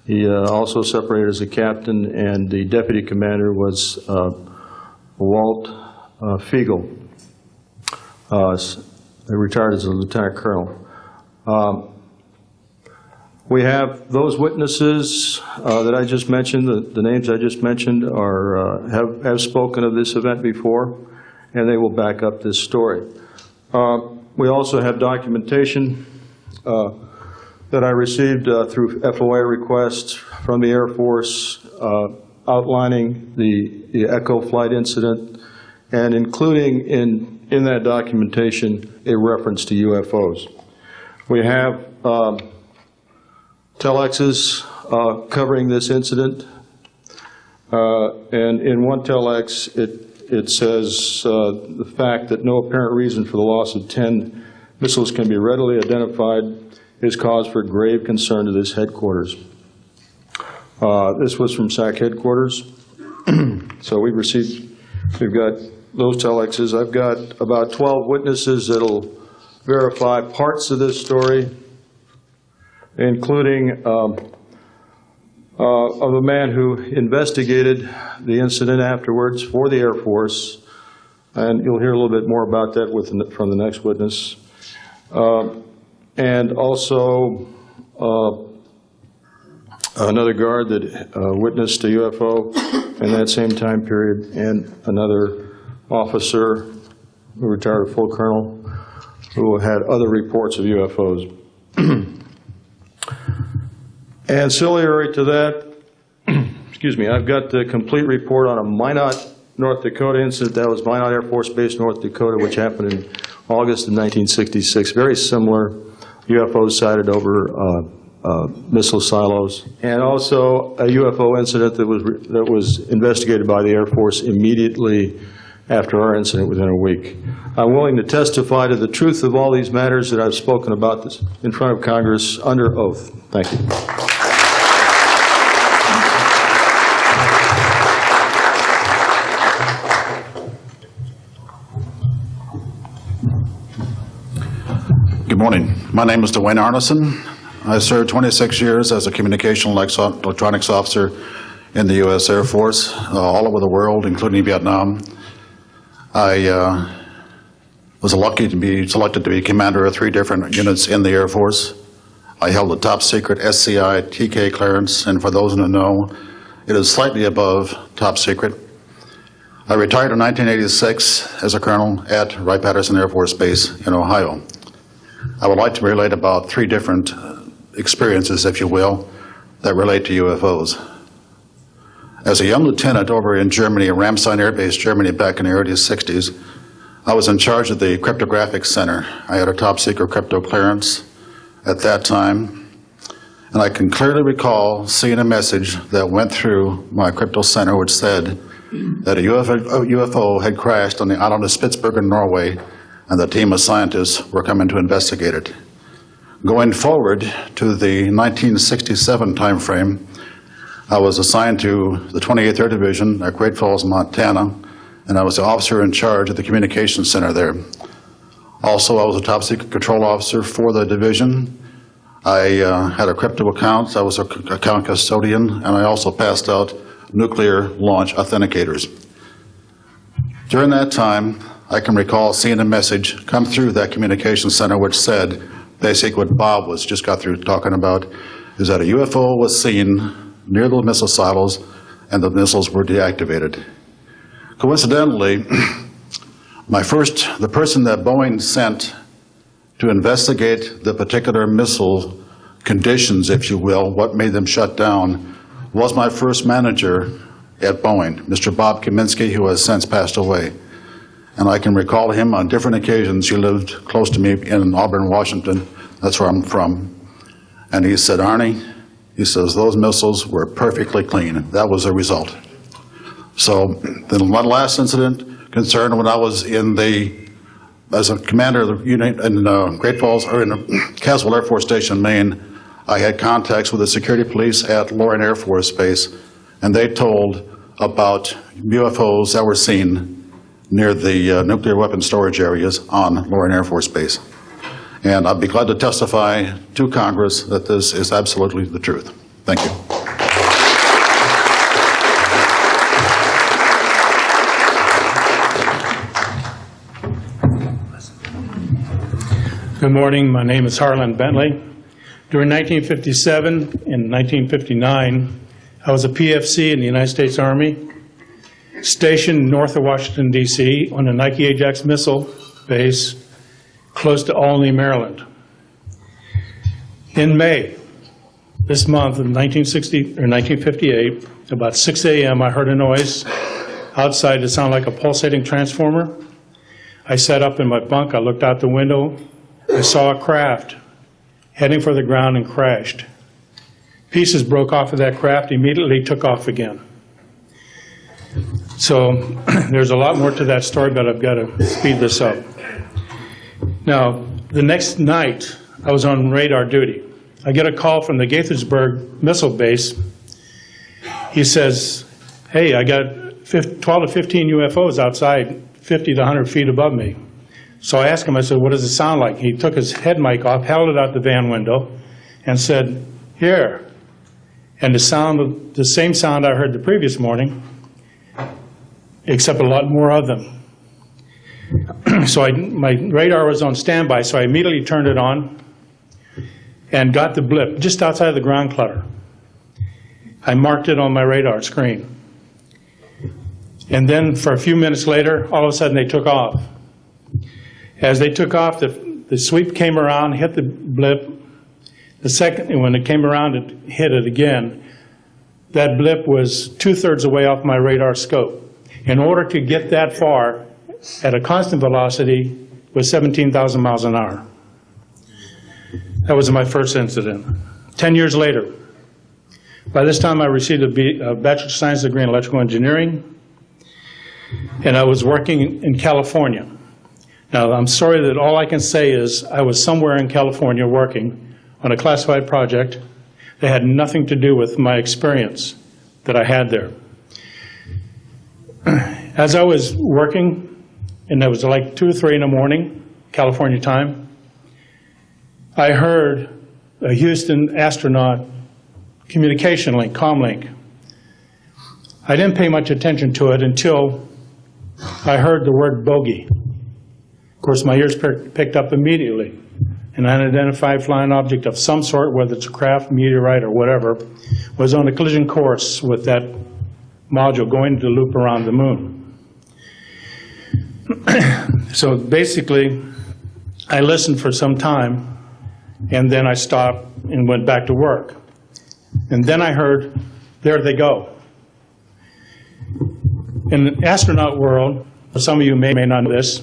He also separated as a captain, and the deputy commander was Walt Fiegel. He retired as a lieutenant colonel. We have those witnesses that I just mentioned, the names I just mentioned, have spoken of this event before, and they will back up this story. We also have documentation that I received through FOA requests from the Air Force outlining the Echo flight incident, and including in that documentation a reference to UFOs. We have telexes covering this incident, and in one telex it says the fact that no apparent reason for the loss of 10 missiles can be readily identified is cause for grave concern to this headquarters. This was from SAC headquarters. So we've got those telexes. I've got about 12 witnesses that'll verify parts of this story, including of a man who investigated the incident afterwards for the Air Force, and you'll hear a little bit more about that from the next witness. And also another guard that witnessed a UFO in that same time period, and another officer who retired a full colonel who had other reports of UFOs. Ancillary to that, excuse me, I've got the complete report on a Minot, North Dakota incident. That was Minot Air Force Base, North Dakota, which happened in August of 1966. Very similar, UFOs sighted over missile silos, and also a UFO incident that was investigated by the Air Force immediately after our incident within a week. I'm willing to testify to the truth of all these matters that I've spoken about this in front of Congress under oath. Thank you. Good morning. My name is Dwayne Arneson. I served 26 years as a communication electronics officer in the U.S. Air Force, all over the world, including Vietnam. I was lucky to be selected to be commander of 3 different units in the Air Force. I held a top secret SCI TK clearance, and for those who know, it is slightly above top secret. I retired in 1986 as a colonel at Wright-Patterson Air Force Base in Ohio. I would like to relate about 3 different experiences, if you will, that relate to UFOs. As a young lieutenant over in Germany, Ramstein Air Base, Germany, back in the early 60s, I was in charge of the cryptographic center. I had a top secret crypto clearance at that time, and I can clearly recall seeing a message that went through my crypto center which said that a UFO had crashed on the island of Spitsbergen, Norway, and the team of scientists were coming to investigate it. Going forward to the 1967 timeframe, I was assigned to the 28th Air Division at Great Falls, Montana, and I was the officer in charge of the communications center there. Also, I was a top secret control officer for the division. I had a crypto account. I was an account custodian, and I also passed out nuclear launch authenticators. During that time, I can recall seeing a message come through that communication center which said, basically what Bob just got through talking about, is that a UFO was seen near the missile silos and the missiles were deactivated. Coincidentally, the person that Boeing sent to investigate the particular missile conditions, if you will, what made them shut down, was my first manager at Boeing, Mr. Bob Kaminsky, who has since passed away. And I can recall him on different occasions. He lived close to me in Auburn, Washington. That's where I'm from. And he said, Arnie, he says, those missiles were perfectly clean. That was the result. So then my last incident concerned when I was in the as a commander of the unit in Great Falls, or in Caswell Air Force Station, Maine, I had contacts with the security police at Loring Air Force Base, and they told about UFOs that were seen near the nuclear weapon storage areas on Loring Air Force Base. And I'd be glad to testify to Congress that this is absolutely the truth. Thank you. Good morning. My name is Harlan Bentley. During 1957 and 1959, I was a PFC in the United States Army, stationed north of Washington, D.C. on a Nike Ajax missile base close to Olney, Maryland. In May, this month of 1958, about 6 a.m., I heard a noise outside that sounded like a pulsating transformer. I sat up in my bunk. I looked out the window. I saw a craft heading for the ground and crashed. Pieces broke off of that craft, immediately took off again. So there's a lot more to that story, but I've got to speed this up. Now, the next night, I was on radar duty. I get a call from the Gaithersburg missile base. He says, hey, I got 12 to 15 UFOs outside, 50 to 100 feet above me. So I asked him, I said, what does it sound like? He took his head mic off, held it out the van window, and said, here. And the same sound I heard the previous morning, except a lot more of them. So my radar was on standby, so I immediately turned it on and got the blip just outside of the ground clutter. I marked it on my radar screen. And then for a few minutes later, all of a sudden they took off. As they took off, the sweep came around, hit the blip. The second, and when it came around, it hit it again. That blip was 2/3 away off my radar scope. In order to get that far at a constant velocity was 17,000 miles an hour. That was my first incident. 10 years later, by this time I received a Bachelor of Science degree in electrical engineering, and I was working in California. Now, I'm sorry that all I can say is I was somewhere in California working on a classified project that had nothing to do with my experience that I had there. As I was working, and it was like 2 or 3 in the morning, California time, I heard a Houston astronaut communication link, comlink. I didn't pay much attention to it until I heard the word bogey. Of course, my ears picked up immediately. An unidentified flying object of some sort, whether it's a craft, meteorite, or whatever, was on a collision course with that module going to loop around the moon. So basically, I listened for some time, and then I stopped and went back to work. And then I heard, there they go. In the astronaut world, some of you may not know this,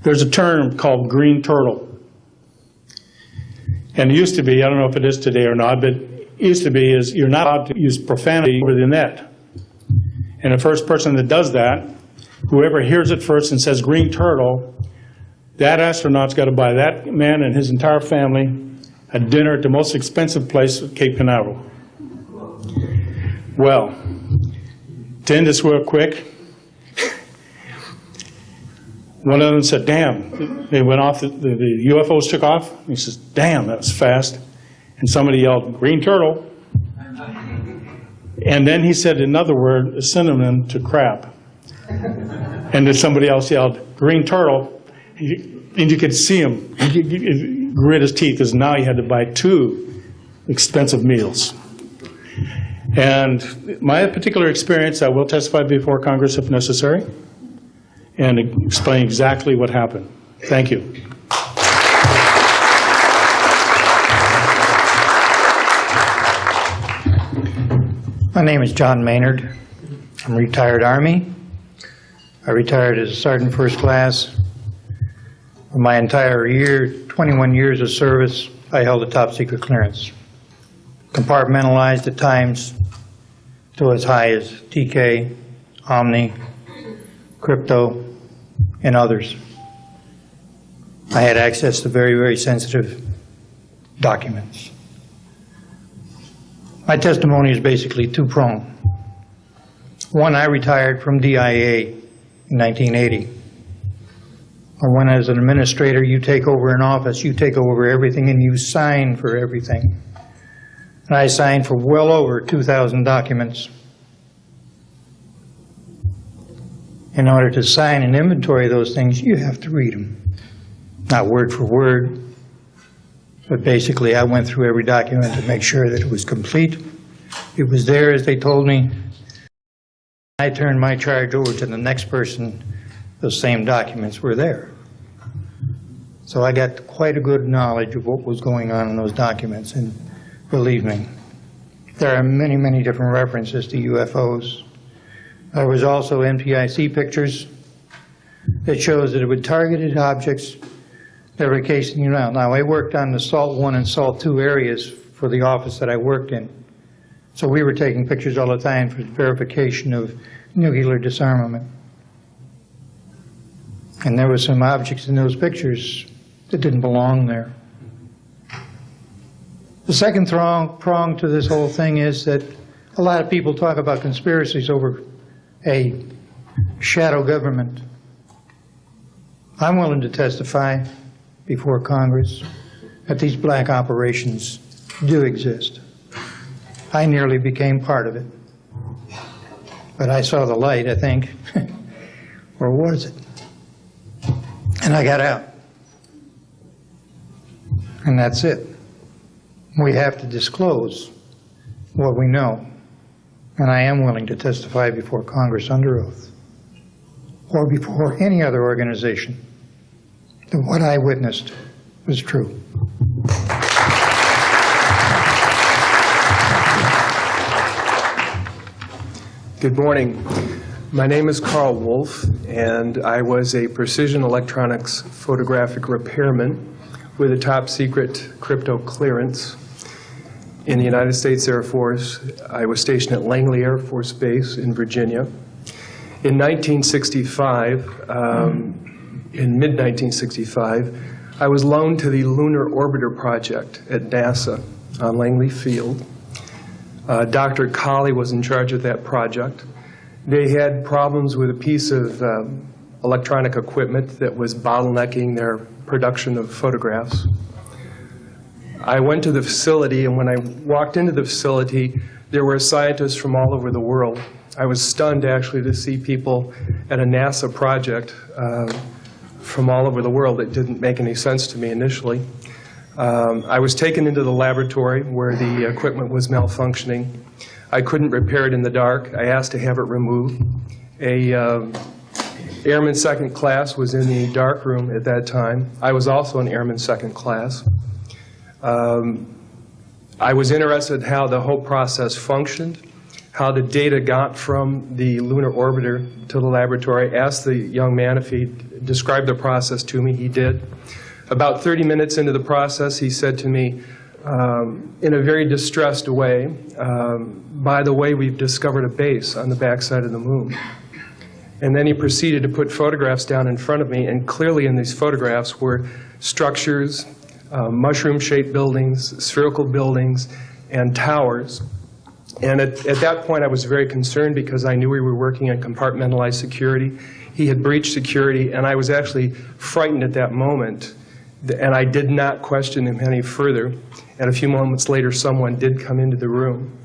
there's a term called green turtle. And it used to be, I don't know if it is today or not, but it used to be is you're not allowed to use profanity over the net. And the first person that does that, whoever hears it first and says green turtle, that astronaut's got to buy that man and his entire family a dinner at the most expensive place at Cape Canaveral. Well, to end this real quick, one of them said, damn, they went off, the UFOs took off. He says, damn, that was fast. And somebody yelled, green turtle. And then he said another word, a synonym to crap. And then somebody else yelled, green turtle. And you could see him grit his teeth, because now he had to buy 2 expensive meals. And my particular experience, I will testify before Congress if necessary, and explain exactly what happened. Thank you. My name is John Maynard. I'm retired Army. I retired as a Sergeant First Class. For my entire year, 21 years of service, I held a top secret clearance. Compartmentalized at times to as high as TK, Omni, Crypto, and others. I had access to very, very sensitive documents. My testimony is basically two-pronged. One, I retired from DIA in 1980. When as an administrator, you take over an office, you take over everything and you sign for everything. And I signed for well over 2,000 documents. In order to sign and inventory those things, you have to read them. Not word for word, but basically I went through every document to make sure that it was complete. It was there as they told me. I turned my charge over to the next person. Those same documents were there. So I got quite a good knowledge of what was going on in those documents, and believe me, there are many, many different references to UFOs. There was also NPIC pictures that shows that it would targeted objects that were casing you out. Now, I worked on the SALT 1 and SALT 2 areas for the office that I worked in. So we were taking pictures all the time for verification of nuclear disarmament. And there were some objects in those pictures that didn't belong there. The second prong to this whole thing is that a lot of people talk about conspiracies over a shadow government. I'm willing to testify before Congress that these black operations do exist. I nearly became part of it. But I saw the light, I think. Or was it? And I got out. And that's it. We have to disclose what we know. And I am willing to testify before Congress under oath, or before any other organization, that what I witnessed was true. Good morning. My name is Carl Wolf, and I was a precision electronics photographic repairman with a top secret crypto clearance in the United States Air Force. I was stationed at Langley Air Force Base in Virginia. In 1965, in mid-1965, I was loaned to the Lunar Orbiter Project at NASA on Langley Field. Dr. Colley was in charge of that project. They had problems with a piece of electronic equipment that was bottlenecking their production of photographs. I went to the facility, and when I walked into the facility, there were scientists from all over the world. I was stunned, actually, to see people at a NASA project from all over the world. It didn't make any sense to me initially. I was taken into the laboratory where the equipment was malfunctioning. I couldn't repair it in the dark. I asked to have it removed. Airman second class was in the dark room at that time. I was also an airman second class. I was interested in how the whole process functioned, how the data got from the lunar orbiter to the laboratory. I asked the young man if he'd describe the process to me. He did. About 30 minutes into the process, he said to me, in a very distressed way, by the way, we've discovered a base on the backside of the moon. And then he proceeded to put photographs down in front of me, and clearly in these photographs were structures, mushroom-shaped buildings, spherical buildings, and towers. And at that point, I was very concerned because I knew we were working on compartmentalized security. He had breached security, and I was actually frightened at that moment. And I did not question him any further. And a few moments later, someone did come into the room.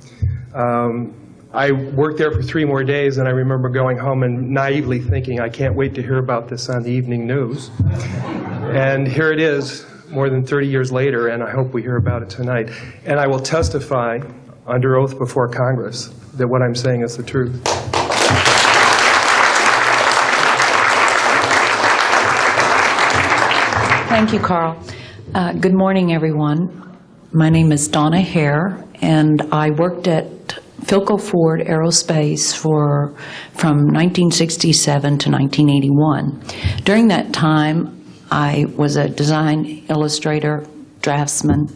I worked there for 3 more days, and I remember going home and naively thinking, I can't wait to hear about this on the evening news. And here it is, more than 30 years later, and I hope we hear about it tonight. And I will testify under oath before Congress that what I'm saying is the truth. Thank you, Carl. Good morning, everyone. My name is Donna Hare, and I worked at Philco Ford Aerospace from 1967 to 1981. During that time, I was a design illustrator, draftsman.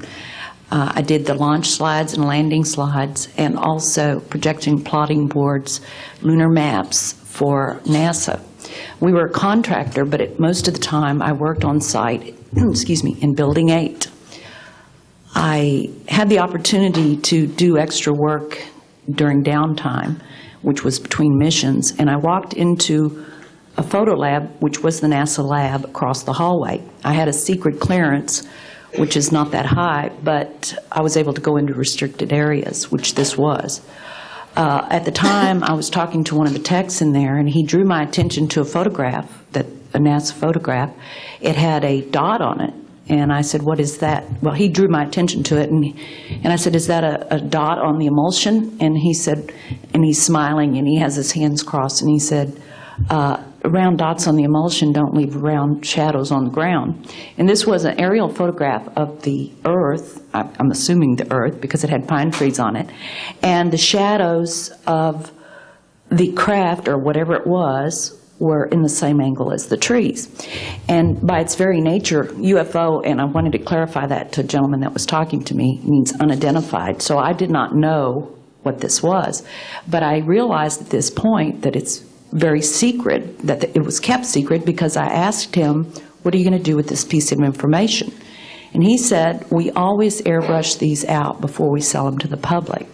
I did the launch slides and landing slides, and also projection plotting boards, lunar maps for NASA. We were a contractor, but most of the time I worked on site, excuse me, in Building 8. I had the opportunity to do extra work during downtime, which was between missions, and I walked into a photo lab, which was the NASA lab across the hallway. I had a secret clearance, which is not that high, but I was able to go into restricted areas, which this was. At the time, I was talking to one of the techs in there, and he drew my attention to a photograph, a NASA photograph. It had a dot on it, and I said, "What is that?" Well, he drew my attention to it, and I said, "Is that a dot on the emulsion?" And he said, and he's smiling, and he has his hands crossed, and he said, "Round dots on the emulsion don't leave round shadows on the ground." And this was an aerial photograph of the Earth, I'm assuming the Earth, because it had pine trees on it, and the shadows of the craft, or whatever it was, were in the same angle as the trees. And by its very nature, UFO, and I wanted to clarify that to a gentleman that was talking to me, means unidentified. So I did not know what this was. But I realized at this point that it's very secret, that it was kept secret, because I asked him, "What are you going to do with this piece of information?" And he said, "We always airbrush these out before we sell them to the public."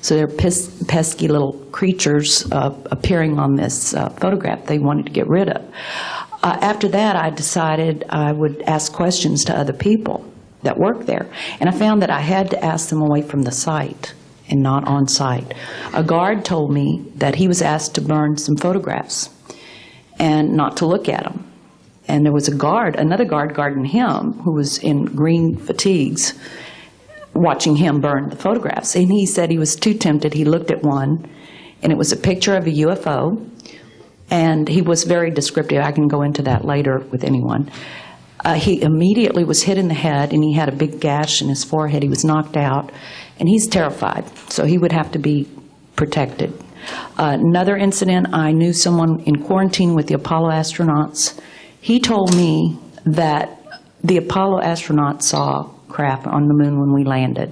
So they're pesky little creatures appearing on this photograph they wanted to get rid of. After that, I decided I would ask questions to other people that worked there. And I found that I had to ask them away from the site and not on site. A guard told me that he was asked to burn some photographs and not to look at them. And there was another guard guarding him, who was in green fatigues, watching him burn the photographs. And he said he was too tempted. He looked at one, and it was a picture of a UFO, and he was very descriptive. I can go into that later with anyone. He immediately was hit in the head, and he had a big gash in his forehead. He was knocked out, and he's terrified, so he would have to be protected. Another incident, I knew someone in quarantine with the Apollo astronauts. He told me that the Apollo astronauts saw craft on the moon when we landed,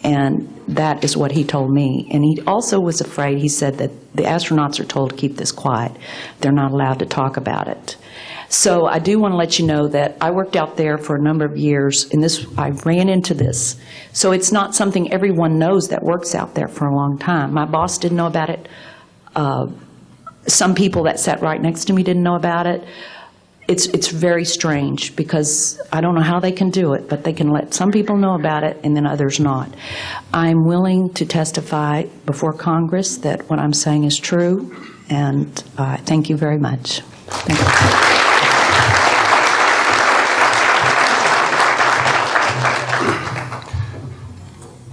and that is what he told me. And he also was afraid. He said that the astronauts are told to keep this quiet. They're not allowed to talk about it. So I do want to let you know that I worked out there for a number of years, and I ran into this. So it's not something everyone knows that works out there for a long time. My boss didn't know about it. Some people that sat right next to me didn't know about it. It's very strange, because I don't know how they can do it, but they can let some people know about it and then others not. I'm willing to testify before Congress that what I'm saying is true, and thank you very much. Thank you.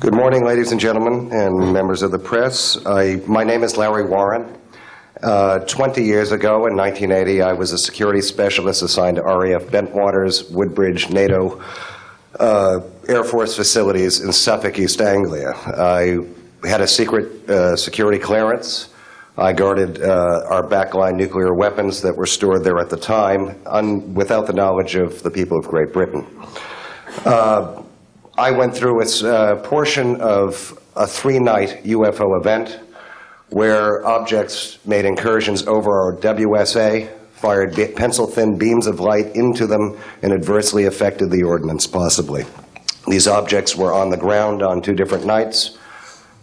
Good morning, ladies and gentlemen, and members of the press. My name is Larry Warren. 20 years ago, in 1980, I was a security specialist assigned to RAF Bentwaters, Woodbridge, NATO Air Force facilities in Suffolk, East Anglia. I had a secret security clearance. I guarded our backline nuclear weapons that were stored there at the time, without the knowledge of the people of Great Britain. I went through a portion of a 3-night UFO event where objects made incursions over our WSA, fired pencil-thin beams of light into them, and adversely affected the ordnance, possibly. These objects were on the ground on 2 different nights.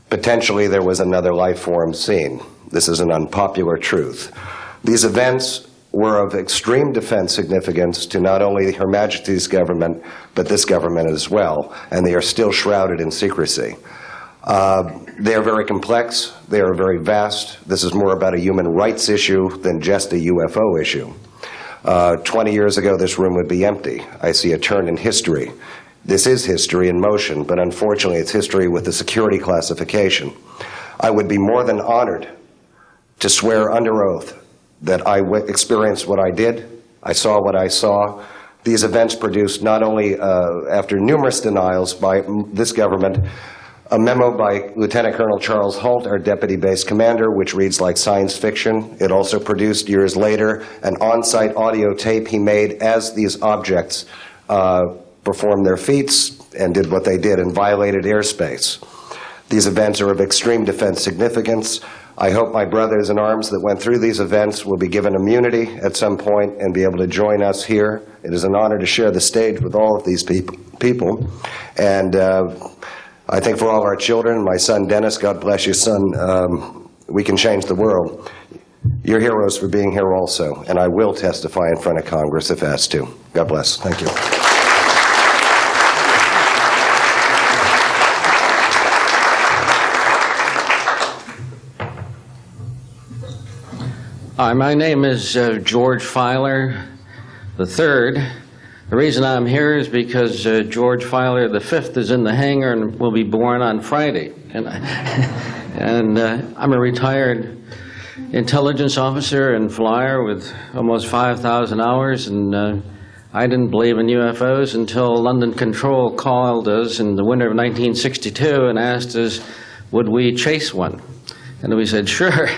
Potentially, there was another life form seen. This is an unpopular truth. These events were of extreme defense significance to not only Her Majesty's government, but this government as well, and they are still shrouded in secrecy. They are very complex. They are very vast. This is more about a human rights issue than just a UFO issue. 20 years ago, this room would be empty. I see a turn in history. This is history in motion, but unfortunately it's history with the security classification. I would be more than honored to swear under oath that I experienced what I did, I saw what I saw. These events produced not only, after numerous denials by this government, a memo by Lieutenant Colonel Charles Holt, our deputy base commander, which reads like science fiction. It also produced, years later, an on-site audio tape he made as these objects performed their feats and did what they did and violated airspace. These events are of extreme defense significance. I hope my brothers in arms that went through these events will be given immunity at some point and be able to join us here. It is an honor to share the stage with all of these people. And I think for all of our children, my son Dennis, God bless you, son, we can change the world. You're heroes for being here also, and I will testify in front of Congress if asked to. God bless. Thank you. Hi, my name is George Filer III. The reason I'm here is because George Filer V is in the hangar and will be born on Friday. And I'm a retired intelligence officer and flyer with almost 5,000 hours, and I didn't believe in UFOs until London Control called us in the winter of 1962 and asked us, would we chase one? And we said, sure.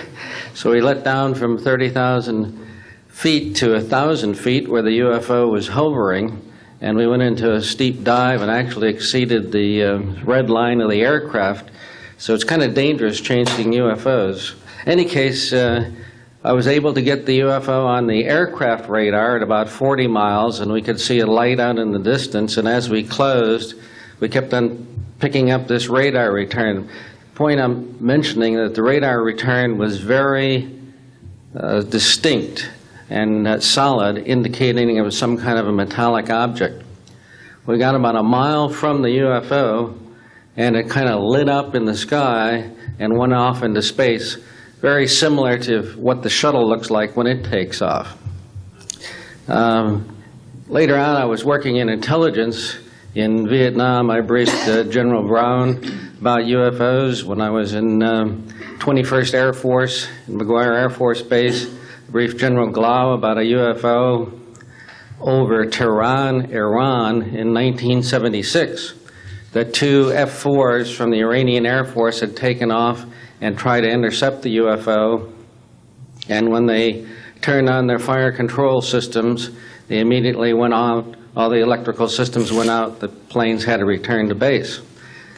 So we let down from 30,000 feet to 1,000 feet where the UFO was hovering, and we went into a steep dive and actually exceeded the red line of the aircraft. So it's kind of dangerous chasing UFOs. In any case, I was able to get the UFO on the aircraft radar at about 40 miles, and we could see a light out in the distance, and as we closed, we kept on picking up this radar return. The point I'm mentioning that the radar return was very distinct and solid, indicating it was some kind of a metallic object. We got about a mile from the UFO, and it kind of lit up in the sky and went off into space, very similar to what the shuttle looks like when it takes off. Later on, I was working in intelligence. In Vietnam, I briefed General Brown about UFOs. When I was in 21st Air Force, in McGuire Air Force Base, I briefed General Glau about a UFO over Tehran, Iran in 1976. The two F-4s from the Iranian Air Force had taken off and tried to intercept the UFO, and when they turned on their fire control systems, they immediately went out. All the electrical systems went out. The planes had to return to base.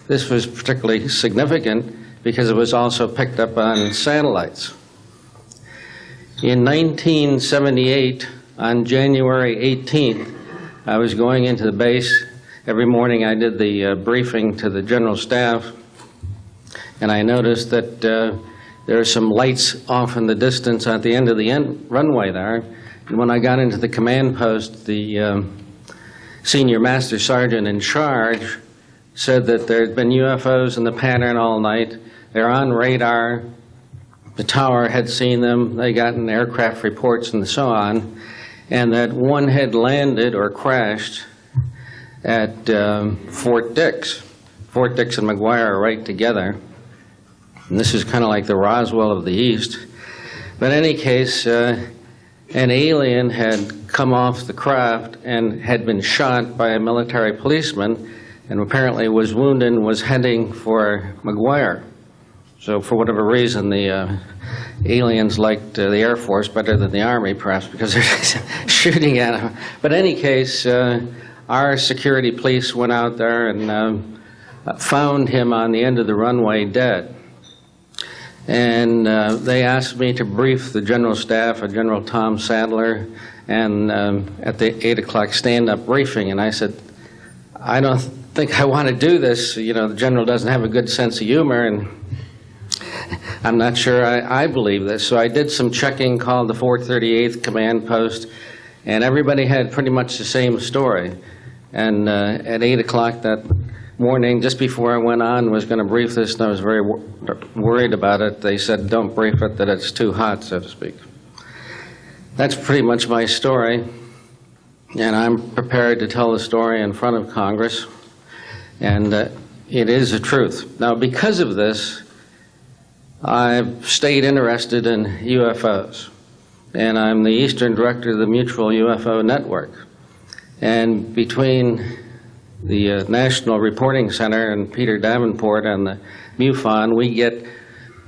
This was particularly significant because it was also picked up on satellites. In 1978, on January 18th, I was going into the base. Every morning I did the briefing to the general staff, and I noticed that there are some lights off in the distance at the end of the runway there. And when I got into the command post, the senior master sergeant in charge said that there had been UFOs in the pattern all night. They're on radar. The tower had seen them. They gotten aircraft reports and so on. And that one had landed or crashed at Fort Dix. Fort Dix and McGuire are right together. And this is kind of like the Roswell of the East. But in any case, an alien had come off the craft and had been shot by a military policeman, and apparently was wounded and was heading for McGuire. So for whatever reason, the aliens liked the Air Force better than the Army, perhaps because they're shooting at them. But in any case, our security police went out there and found him on the end of the runway dead. And they asked me to brief the general staff, General Tom Sadler, and at the 8 o'clock stand-up briefing. And I said, I don't think I want to do this. You know, the general doesn't have a good sense of humor, and I'm not sure I believe this. So I did some checking, called the 438th Command Post, and everybody had pretty much the same story. And at 8 o'clock that morning, just before I went on, was going to brief this, and I was very worried about it. They said, don't brief it, that it's too hot, so to speak. That's pretty much my story, and I'm prepared to tell the story in front of Congress, and it is the truth. Now, because of this, I've stayed interested in UFOs, and I'm the Eastern Director of the Mutual UFO Network. And between the National Reporting Center and Peter Davenport and the MUFON, we get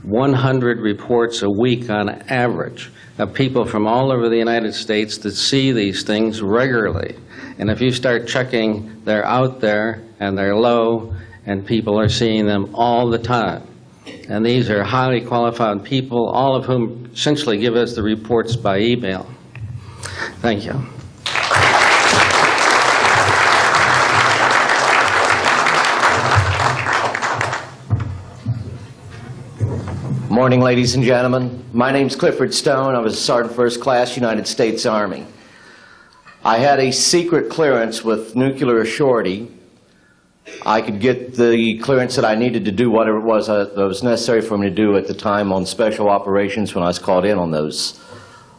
100 reports a week on average of people from all over the United States that see these things regularly. And if you start checking, they're out there and they're low, and people are seeing them all the time. And these are highly qualified people, all of whom essentially give us the reports by email. Thank you. Morning, ladies and gentlemen. My name's Clifford Stone. I was a Sergeant First Class, United States Army. I had a secret clearance with nuclear surety. I could get the clearance that I needed to do whatever it was that was necessary for me to do at the time on special operations when I was called in on those.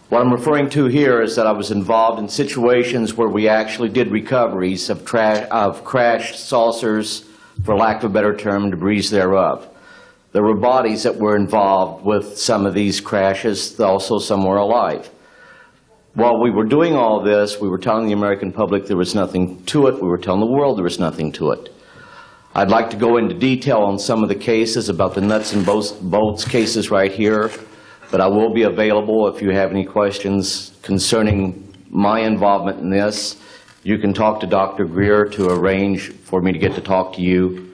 What I'm referring to here is that I was involved in situations where we actually did recoveries of crashed saucers, for lack of a better term, debris thereof. There were bodies that were involved with some of these crashes, also some were alive. While we were doing all this, we were telling the American public there was nothing to it. We were telling the world there was nothing to it. I'd like to go into detail on some of the cases about the nuts and bolts cases right here, but I will be available if you have any questions concerning my involvement in this. You can talk to Dr. Greer to arrange for me to get to talk to you.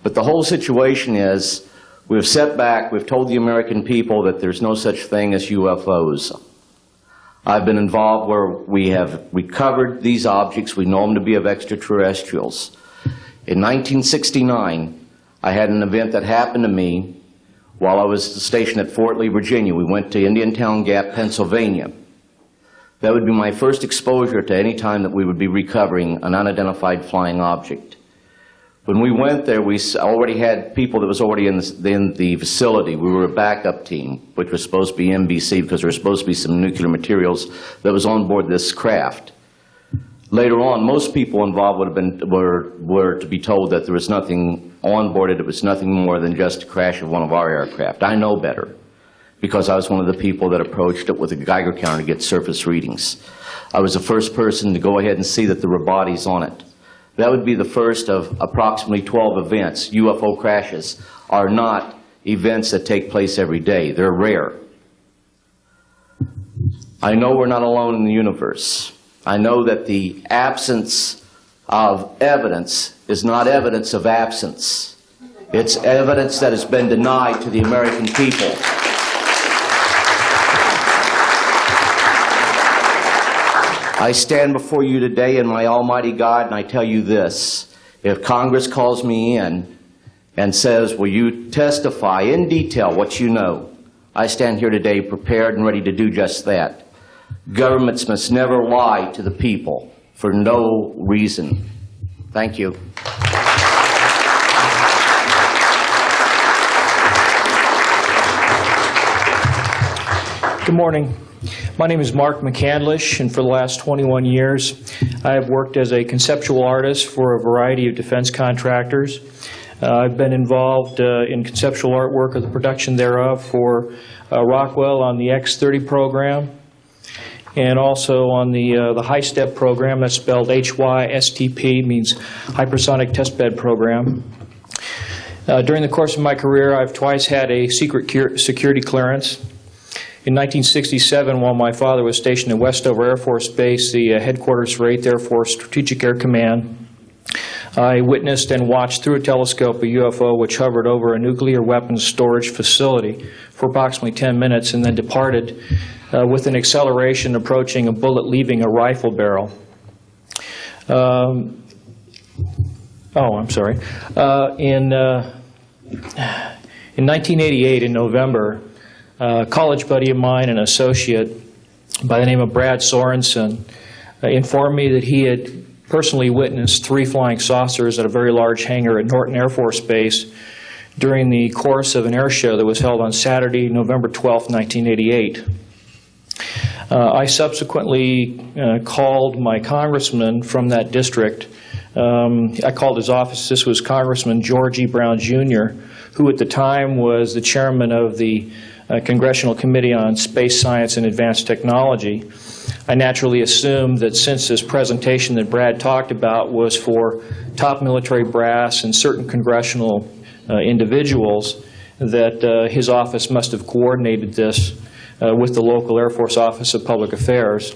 But the whole situation is, we've set back, we've told the American people that there's no such thing as UFOs. I've been involved where we have recovered these objects. We know them to be of extraterrestrials. In 1969, I had an event that happened to me while I was stationed at Fort Lee, Virginia. We went to Indiantown Gap, Pennsylvania. That would be my first exposure to any time that we would be recovering an unidentified flying object. When we went there, we already had people that was already in the facility. We were a backup team, which was supposed to be NBC because there was supposed to be some nuclear materials that was on board this craft. Later on, most people involved were to be told that there was nothing on board it. It was nothing more than just a crash of one of our aircraft. I know better because I was one of the people that approached it with a Geiger counter to get surface readings. I was the first person to go ahead and see that there were bodies on it. That would be the first of approximately 12 events. UFO crashes are not events that take place every day. They're rare. I know we're not alone in the universe. I know that the absence of evidence is not evidence of absence. It's evidence that has been denied to the American people. I stand before you today in my almighty God, and I tell you this. If Congress calls me in and says, will you testify in detail what you know, I stand here today prepared and ready to do just that. Governments must never lie to the people for no reason. Thank you. Good morning. My name is Mark McCandlish, and for the last 21 years, I have worked as a conceptual artist for a variety of defense contractors. I've been involved in conceptual artwork of the production thereof for Rockwell on the X-30 program, and also on the high-step program, that's spelled HYSTP, means Hypersonic Testbed Program. During the course of my career, I've twice had a secret security clearance. In 1967, while my father was stationed at Westover Air Force Base, the headquarters for 8th Air Force Strategic Air Command, I witnessed and watched through a telescope a UFO which hovered over a nuclear weapons storage facility for approximately 10 minutes and then departed with an acceleration approaching a bullet leaving a rifle barrel. In 1988, in November, a college buddy of mine, an associate by the name of Brad Sorensen, informed me that he had personally witnessed 3 flying saucers at a very large hangar at Norton Air Force Base during the course of an air show that was held on Saturday, November 12, 1988. I subsequently called my congressman from that district. I called his office. This was Congressman George E. Brown, Jr., who at the time was the chairman of the Congressional Committee on Space Science and Advanced Technology. I naturally assumed that since this presentation that Brad talked about was for top military brass and certain congressional individuals, that his office must have coordinated this with the local Air Force Office of Public Affairs.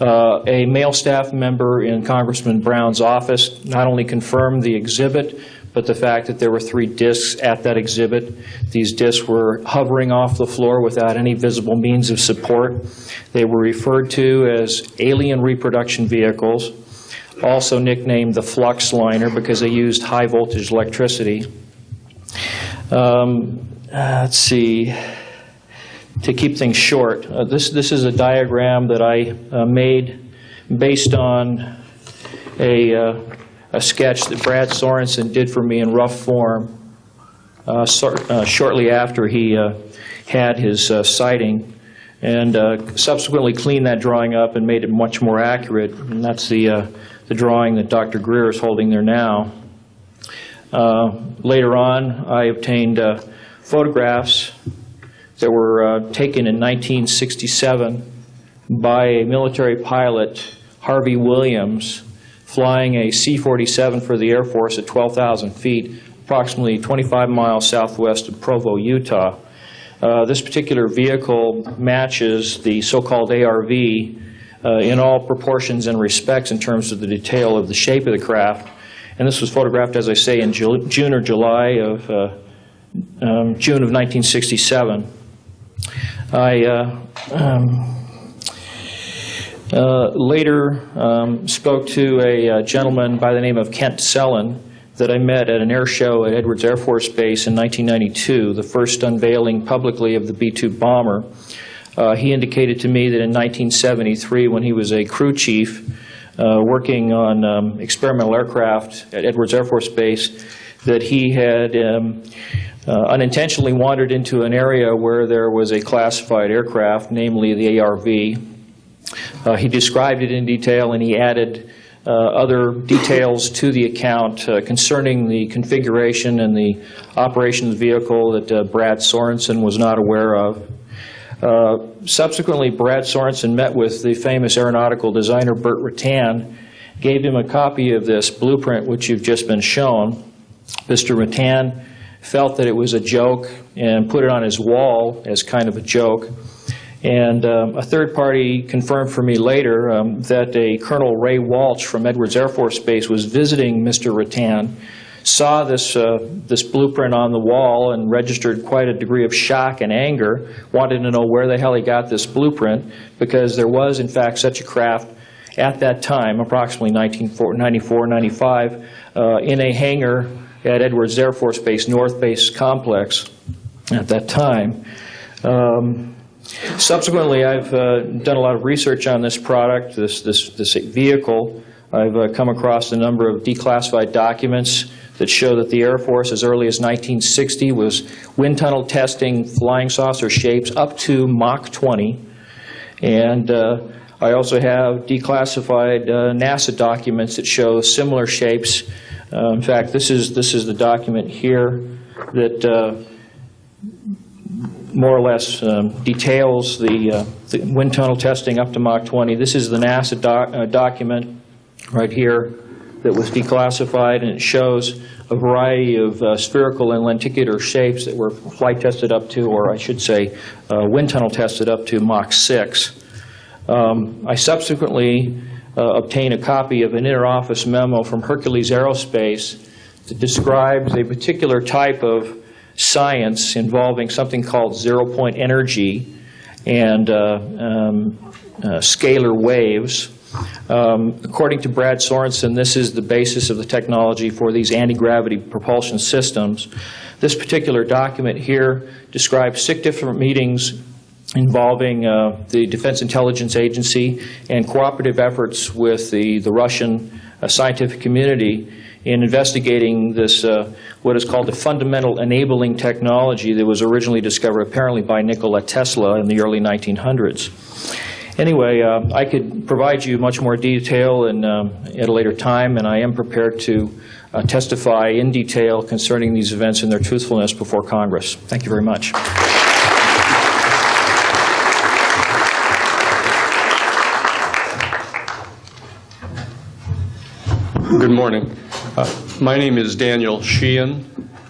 A male staff member in Congressman Brown's office not only confirmed the exhibit, but the fact that there were 3 discs at that exhibit. These discs were hovering off the floor without any visible means of support. They were referred to as alien reproduction vehicles, also nicknamed the flux liner because they used high voltage electricity. Let's see. To keep things short, this is a diagram that I made based on a sketch that Brad Sorensen did for me in rough form shortly after he had his sighting, and subsequently cleaned that drawing up and made it much more accurate. And that's the drawing that Dr. Greer is holding there now. Later on, I obtained photographs that were taken in 1967 by a military pilot, Harvey Williams, flying a C-47 for the Air Force at 12,000 feet, approximately 25 miles southwest of Provo, Utah. This particular vehicle matches the so-called ARV in all proportions and respects in terms of the detail of the shape of the craft. And this was photographed, as I say, in June or July of June of 1967. I later spoke to a gentleman by the name of Kent Sellen that I met at an air show at Edwards Air Force Base in 1992, the first unveiling publicly of the B-2 bomber. He indicated to me that in 1973, when he was a crew chief working on experimental aircraft at Edwards Air Force Base, that he had unintentionally wandered into an area where there was a classified aircraft, namely the ARV. He described it in detail, and he added other details to the account concerning the configuration and the operation of the vehicle that Brad Sorensen was not aware of. Subsequently, Brad Sorensen met with the famous aeronautical designer Burt Rutan, gave him a copy of this blueprint which you've just been shown. Mr. Rutan felt that it was a joke and put it on his wall as kind of a joke. And a third party confirmed for me later that a Colonel Ray Walsh from Edwards Air Force Base was visiting Mr. Rutan, saw this blueprint on the wall and registered quite a degree of shock and anger, wanted to know where the hell he got this blueprint, because there was in fact such a craft at that time, approximately 1994-95, in a hangar at Edwards Air Force Base, North Base Complex at that time. Subsequently, I've done a lot of research on this product, this vehicle. I've come across a number of declassified documents that show that the Air Force, as early as 1960, was wind tunnel testing flying saucer shapes up to Mach 20. And I also have declassified NASA documents that show similar shapes. In fact, this is the document here that more or less details the wind tunnel testing up to Mach 20. This is the NASA document right here that was declassified, and it shows a variety of spherical and lenticular shapes that were flight tested up to, or I should say, wind tunnel tested up to Mach 6. I subsequently obtained a copy of an inter-office memo from Hercules Aerospace that describes a particular type of science involving something called zero-point energy and scalar waves. According to Brad Sorensen, this is the basis of the technology for these anti-gravity propulsion systems. This particular document here describes 6 different meetings involving the Defense Intelligence Agency and cooperative efforts with the Russian scientific community in investigating this, what is called the fundamental enabling technology that was originally discovered apparently by Nikola Tesla in the early 1900s. Anyway, I could provide you much more detail at a later time, and I am prepared to testify in detail concerning these events and their truthfulness before Congress. Thank you very much. Good morning. My name is Daniel Sheehan.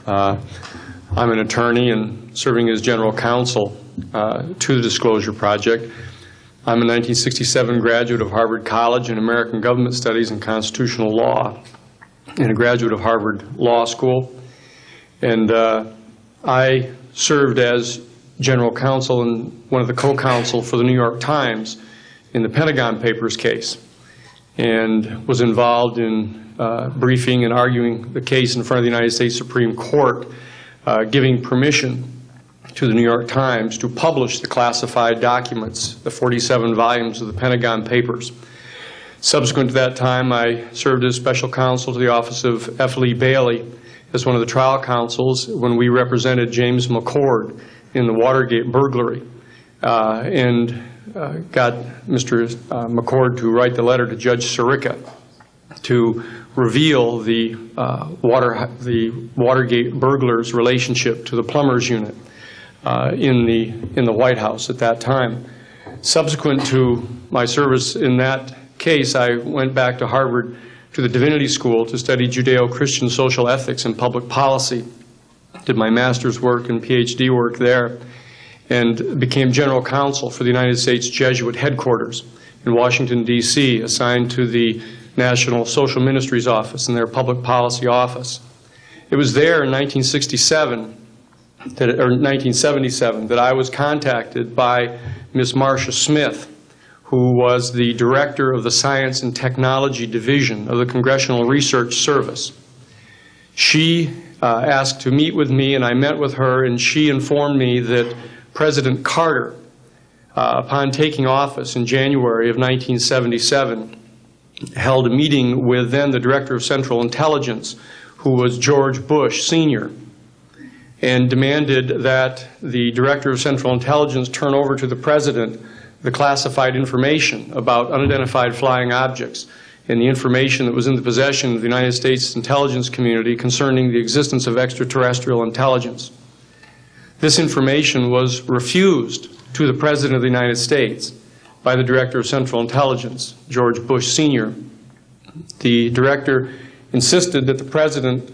I'm an attorney and serving as general counsel to the Disclosure Project. I'm a 1967 graduate of Harvard College in American Government Studies and Constitutional Law. and a graduate of Harvard Law School. And I served as general counsel and one of the co-counsel for the New York Times in the Pentagon Papers case, and was involved in briefing and arguing the case in front of the United States Supreme Court, giving permission to the New York Times to publish the classified documents, the 47 volumes of the Pentagon Papers. Subsequent to that time, I served as special counsel to the office of F. Lee Bailey as one of the trial counsels when we represented James McCord in the Watergate burglary, and got Mr. McCord to write the letter to Judge Sirica to reveal the Watergate burglars' relationship to the plumbers unit in the White House at that time. Subsequent to my service in that case, I went back to Harvard to the Divinity School to study Judeo-Christian social ethics and public policy. Did my master's work and PhD work there, and became general counsel for the United States Jesuit headquarters in Washington, D.C., assigned to the National Social Ministries Office and their public policy office. It was there in 1977 that I was contacted by Ms. Marcia Smith, who was the director of the Science and Technology Division of the Congressional Research Service. She asked to meet with me, and I met with her, and she informed me that President Carter, upon taking office in January of 1977, held a meeting with then the Director of Central Intelligence, who was George Bush Sr., and demanded that the Director of Central Intelligence turn over to the President the classified information about unidentified flying objects and the information that was in the possession of the United States intelligence community concerning the existence of extraterrestrial intelligence. This information was refused to the President of the United States by the Director of Central Intelligence, George Bush Sr. The Director insisted that the President,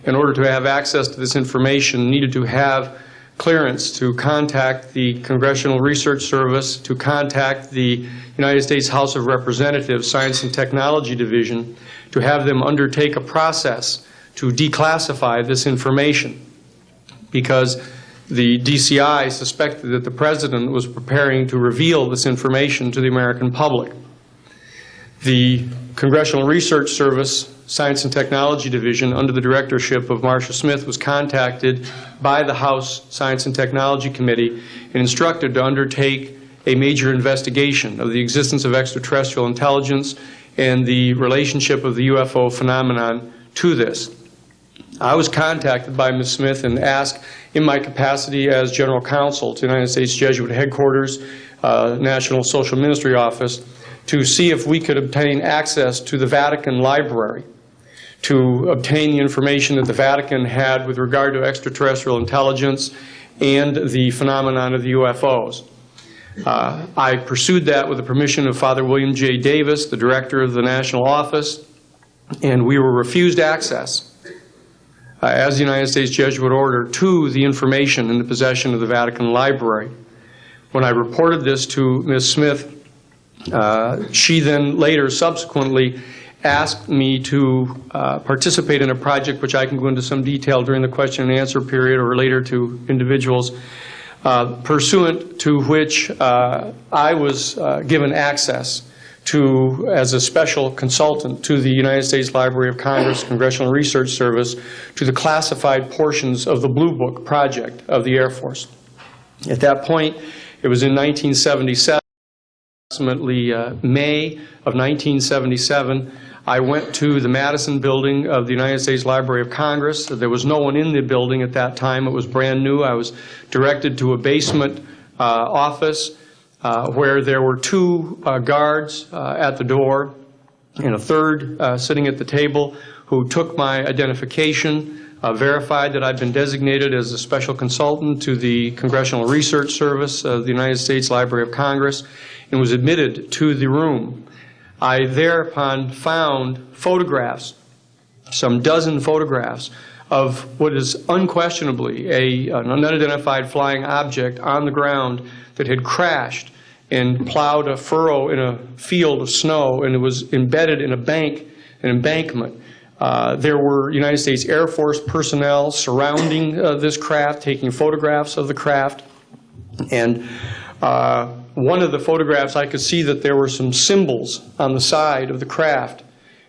in order to have access to this information, needed to have clearance to contact the Congressional Research Service, to contact the United States House of Representatives Science and Technology Division, to have them undertake a process to declassify this information, because the DCI suspected that the President was preparing to reveal this information to the American public. The Congressional Research Service Science and Technology Division, under the directorship of Marcia Smith, was contacted by the House Science and Technology Committee and instructed to undertake a major investigation of the existence of extraterrestrial intelligence and the relationship of the UFO phenomenon to this. I was contacted by Ms. Smith and asked, in my capacity as General Counsel to the United States Jesuit Headquarters, National Social Ministry Office, to see if we could obtain access to the Vatican Library, to obtain the information that the Vatican had with regard to extraterrestrial intelligence and the phenomenon of the UFOs. I pursued that with the permission of Father William J. Davis, the director of the national office, and we were refused access as the United States Jesuit order to the information in the possession of the Vatican Library. When I reported this to Ms. Smith, she then later subsequently asked me to participate in a project which I can go into some detail during the question and answer period or later to individuals, pursuant to which I was given access to, as a special consultant to the United States Library of Congress Congressional Research Service, to the classified portions of the Blue Book project of the Air Force. At that point, it was in 1977, approximately May of 1977, I went to the Madison building of the United States Library of Congress. There was no one in the building at that time. It was brand new. I was directed to a basement office where there were two guards at the door and a third sitting at the table who took my identification, verified that I'd been designated as a special consultant to the Congressional Research Service of the United States Library of Congress, and was admitted to the room. I thereupon found photographs, some dozen photographs, of what is unquestionably an unidentified flying object on the ground that had crashed and plowed a furrow in a field of snow, and it was embedded in an embankment There were United States Air Force personnel surrounding this craft, taking photographs of the craft. And one of the photographs, I could see that there were some symbols on the side of the craft.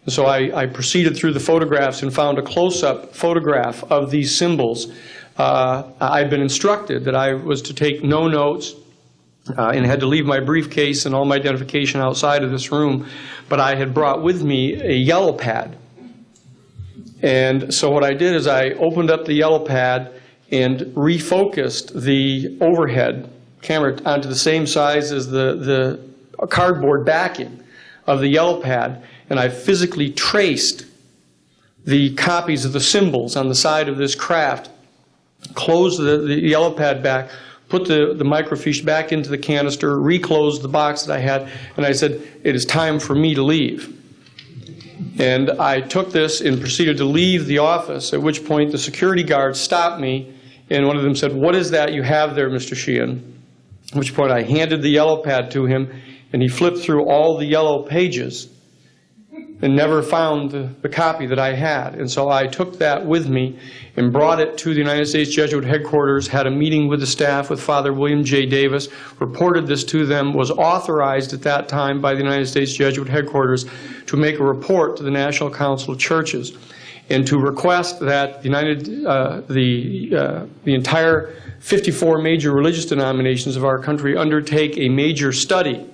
And so I proceeded through the photographs and found a close-up photograph of these symbols. I'd been instructed that I was to take no notes and had to leave my briefcase and all my identification outside of this room, but I had brought with me a yellow pad. And so what I did is I opened up the yellow pad and refocused the overhead camera onto the same size as the cardboard backing of the yellow pad, and I physically traced the copies of the symbols on the side of this craft, closed the yellow pad back, put the microfiche back into the canister, reclosed the box that I had, and I said, it is time for me to leave. And I took this and proceeded to leave the office, at which point the security guards stopped me, and one of them said, what is that you have there, Mr. Sheehan? At which point I handed the yellow pad to him, and he flipped through all the yellow pages and never found the copy that I had. And so I took that with me and brought it to the United States Jesuit headquarters, had a meeting with the staff, with Father William J. Davis, reported this to them, was authorized at that time by the United States Jesuit headquarters to make a report to the National Council of Churches and to request that the entire 54 major religious denominations of our country undertake a major study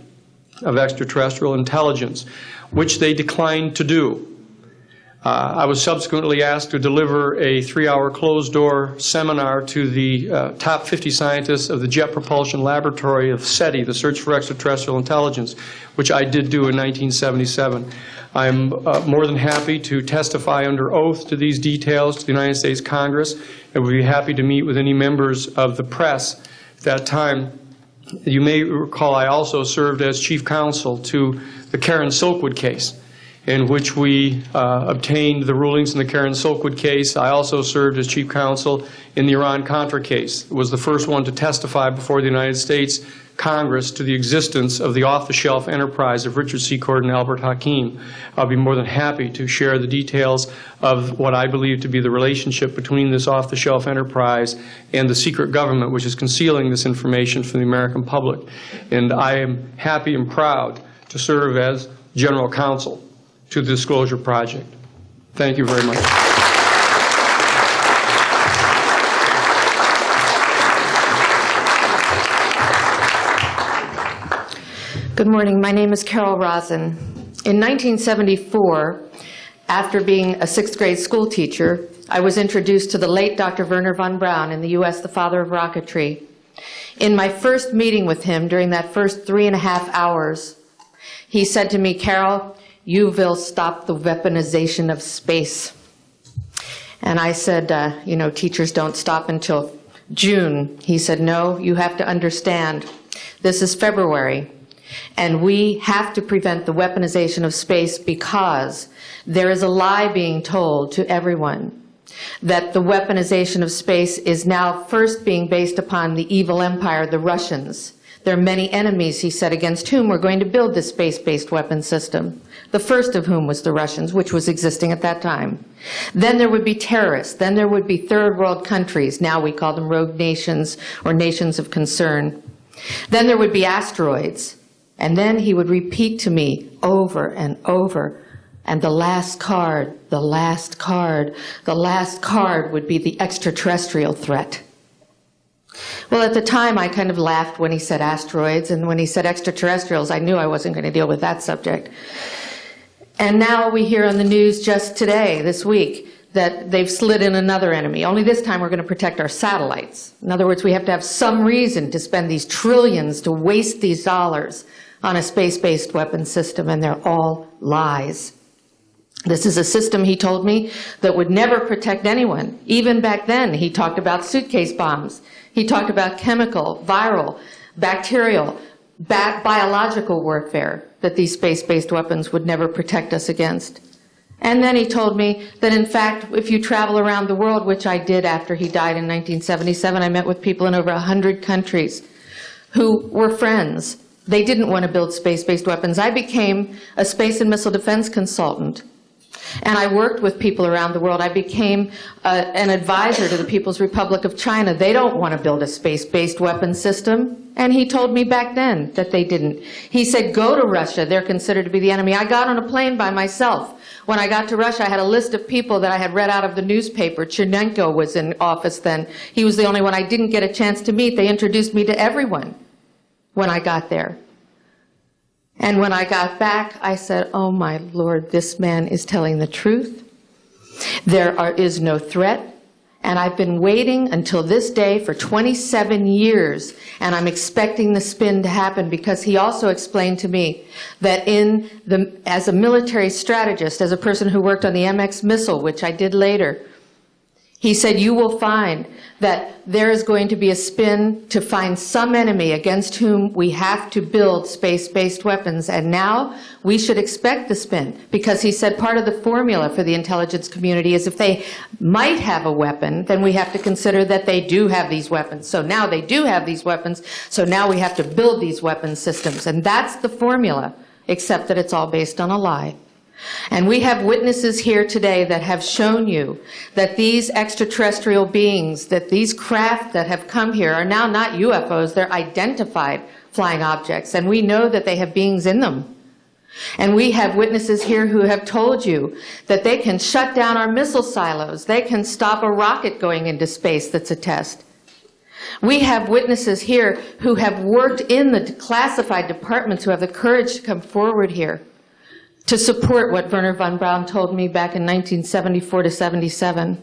of extraterrestrial intelligence, which they declined to do. I was subsequently asked to deliver a 3-hour closed-door seminar to the top 50 scientists of the Jet Propulsion Laboratory of SETI, the Search for Extraterrestrial Intelligence, which I did do in 1977. I'm more than happy to testify under oath to these details to the United States Congress, and would be happy to meet with any members of the press at that time. You may recall I also served as chief counsel to the Karen Silkwood case, in which we obtained the rulings in the Karen Silkwood case. I also served as chief counsel in the Iran-Contra case. It was the first one to testify before the United States Congress to the existence of the off-the-shelf enterprise of Richard Secord and Albert Hakim. I'll be more than happy to share the details of what I believe to be the relationship between this off-the-shelf enterprise and the secret government which is concealing this information from the American public. And I am happy and proud to serve as general counsel to the Disclosure Project. Thank you very much. Good morning. My name is Carol Rosen. In 1974, after being a 6th grade school teacher, I was introduced to the late Dr. Wernher von Braun, in the U.S. the father of rocketry. In my first meeting with him, during that first 3.5 hours, he said to me, Carol, you will stop the weaponization of space. And I said, you know, teachers don't stop until June. He said, no, you have to understand, this is February. And we have to prevent the weaponization of space because there is a lie being told to everyone that the weaponization of space is now first being based upon the evil empire, the Russians. There are many enemies, he said, against whom we're going to build this space-based weapon system, the first of whom was the Russians, which was existing at that time. Then there would be terrorists. Then there would be third world countries. Now we call them rogue nations or nations of concern. Then there would be asteroids. And then he would repeat to me over and over, and the last card, the last card, the last card would be the extraterrestrial threat. Well, at the time, I kind of laughed when he said asteroids, and when he said extraterrestrials, I knew I wasn't going to deal with that subject. And now we hear on the news just today, this week, that they've slid in another enemy. Only this time we're going to protect our satellites. In other words, we have to have some reason to spend these trillions, to waste these dollars on a space-based weapon system, and they're all lies. This is a system, he told me, that would never protect anyone. Even back then, he talked about suitcase bombs. He talked about chemical, viral, bacterial, biological warfare, that these space-based weapons would never protect us against. And then he told me that, in fact, if you travel around the world, which I did after he died in 1977, I met with people in over 100 countries who were friends. They didn't want to build space-based weapons. I became a space and missile defense consultant And I worked with people around the world. I became an advisor to the People's Republic of China. They don't want to build a space-based weapon system. And he told me back then that they didn't. He said, go to Russia. They're considered to be the enemy. I got on a plane by myself. When I got to Russia, I had a list of people that I had read out of the newspaper. Chernenko was in office then. He was the only one I didn't get a chance to meet. They introduced me to everyone when I got there. And when I got back, I said, oh my Lord, this man is telling the truth. There is no threat. And I've been waiting until this day for 27 years, and I'm expecting the spin to happen, because he also explained to me that as a military strategist, as a person who worked on the MX missile, which I did later, he said, you will find that there is going to be a spin to find some enemy against whom we have to build space-based weapons. And now we should expect the spin, because he said part of the formula for the intelligence community is if they might have a weapon, then we have to consider that they do have these weapons. So now they do have these weapons, so now we have to build these weapon systems. And that's the formula, except that it's all based on a lie. And we have witnesses here today that have shown you that these extraterrestrial beings, that these craft that have come here are now not UFOs, they're identified flying objects, and we know that they have beings in them. And we have witnesses here who have told you that they can shut down our missile silos, they can stop a rocket going into space that's a test. We have witnesses here who have worked in the classified departments who have the courage to come forward here to support what Wernher von Braun told me back in 1974 to 77.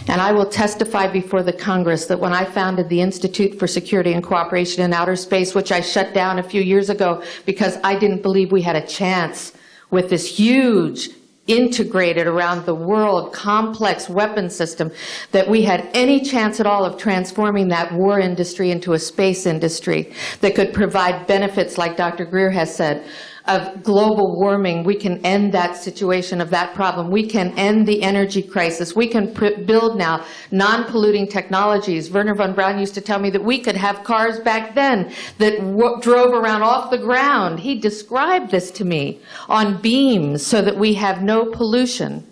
And I will testify before the Congress that when I founded the Institute for Security and Cooperation in Outer Space, which I shut down a few years ago because I didn't believe we had a chance with this huge, integrated around the world, complex weapon system, that we had any chance at all of transforming that war industry into a space industry that could provide benefits, like Dr. Greer has said, of global warming. We can end that situation of that problem. We can end the energy crisis. We can build now non-polluting technologies. Wernher von Braun used to tell me that we could have cars back then that drove around off the ground. He described this to me on beams so that we have no pollution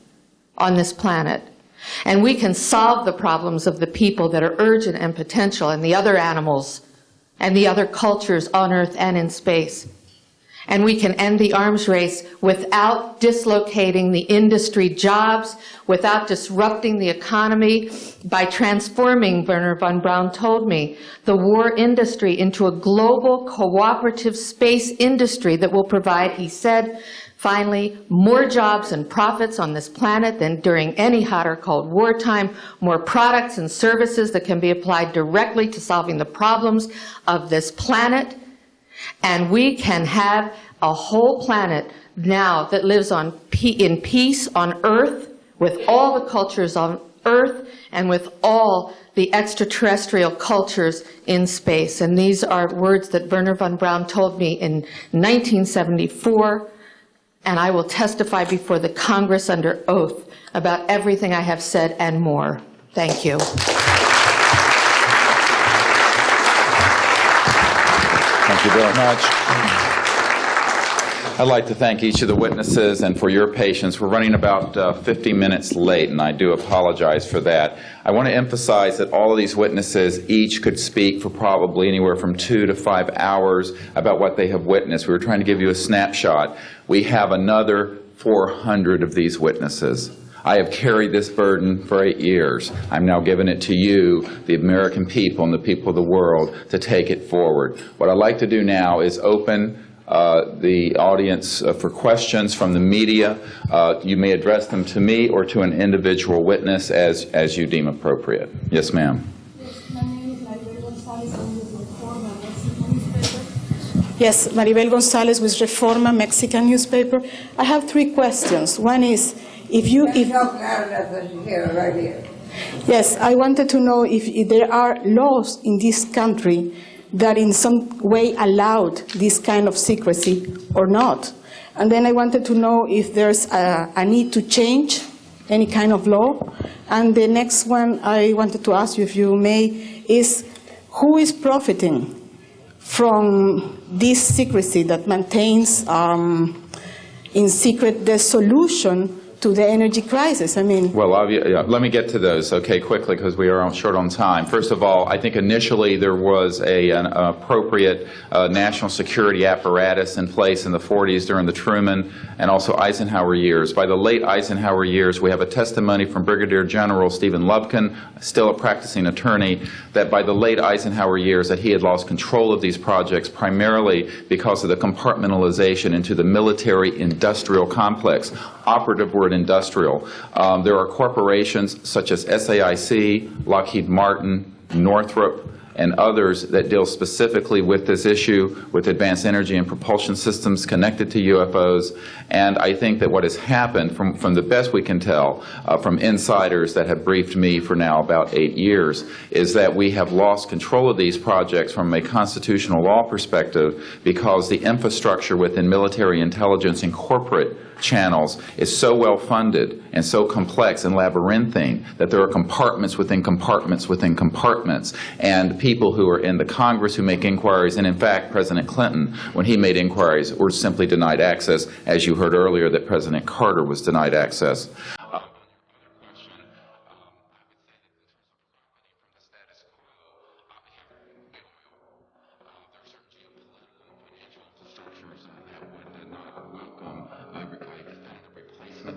on this planet. And we can solve the problems of the people that are urgent and potential, and the other animals and the other cultures on Earth and in space. And we can end the arms race without dislocating the industry jobs, without disrupting the economy, by transforming, Wernher von Braun told me, the war industry into a global cooperative space industry that will provide, he said, finally, more jobs and profits on this planet than during any hot or cold wartime, more products and services that can be applied directly to solving the problems of this planet. And we can have a whole planet now that lives in peace on Earth, with all the cultures on Earth, and with all the extraterrestrial cultures in space. And these are words that Wernher von Braun told me in 1974, and I will testify before the Congress under oath about everything I have said and more. Thank you. Thank you very much. I'd like to thank each of the witnesses and for your patience. We're running about 50 minutes late, and I do apologize for that. I want to emphasize that all of these witnesses each could speak for probably anywhere from 2 to 5 hours about what they have witnessed. We were trying to give you a snapshot. We have another 400 of these witnesses. I have carried this burden for 8 years. I'm now giving it to you, the American people and the people of the world, to take it forward. What I'd like to do now is open the audience for questions from the media. You may address them to me or to an individual witness as you deem appropriate. Yes, ma'am. Yes, Maribel Gonzalez with Reforma, Mexican newspaper. I have 3 questions. One is, Yes, I wanted to know if there are laws in this country that in some way allowed this kind of secrecy or not. And then I wanted to know if there's a need to change any kind of law. And the next one I wanted to ask you, if you may, is who is profiting from this secrecy that maintains in secret the solution to the energy crisis. I mean, Well, let me get to those, okay, quickly, because we are short on time. First of all, I think initially there was an appropriate national security apparatus in place in the 40s during the Truman and also Eisenhower years. By the late Eisenhower years, we have a testimony from Brigadier General Stephen Lubkin, still a practicing attorney, that by the late Eisenhower years that he had lost control of these projects primarily because of the compartmentalization into the military-industrial complex. Operative word industrial. There are corporations such as SAIC, Lockheed Martin, Northrop, and others that deal specifically with this issue, with advanced energy and propulsion systems connected to UFOs. And I think that what has happened, from the best we can tell, from insiders that have briefed me for now about 8 years, is that we have lost control of these projects from a constitutional law perspective because the infrastructure within military intelligence and corporate channels is so well funded and so complex and labyrinthine that there are compartments within compartments within compartments, and people who are in the Congress who make inquiries, and in fact President Clinton, when he made inquiries, were simply denied access, as you heard earlier that President Carter was denied access.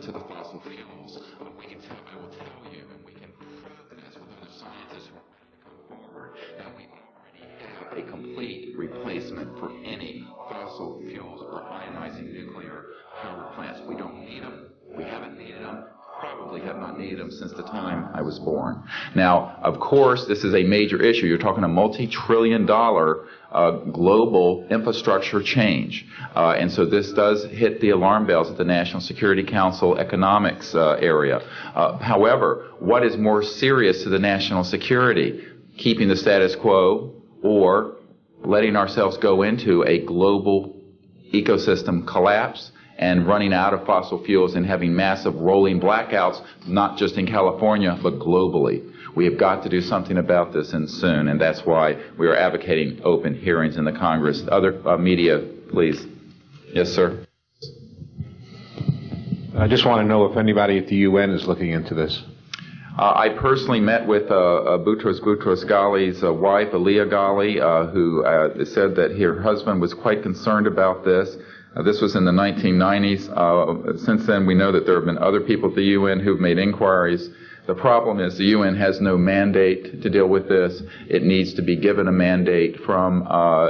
To the fossil fuels, I will tell you, and we can prove this with other scientists who are going forward, that we already have a complete replacement for any fossil fuels or ionizing nuclear power plants. We don't need them. We haven't needed them. Probably have not needed them since the time I was born. Now, of course, this is a major issue. You're talking a multi-trillion-dollar global infrastructure change. And so this does hit the alarm bells at the National Security Council economics area. However, what is more serious to the national security? Keeping the status quo or letting ourselves go into a global ecosystem collapse and running out of fossil fuels and having massive rolling blackouts, not just in California, but globally. We have got to do something about this, and soon, and that's why we are advocating open hearings in the Congress. Other media, please. Yes, sir. I just want to know if anybody at the UN is looking into this. I personally met with Boutros Ghali's wife, Aliyah Ghali, who said that her husband was quite concerned about this. This was in the 1990s. Since then, we know that there have been other people at the UN who've made inquiries. The problem is the UN has no mandate to deal with this. It needs to be given a mandate from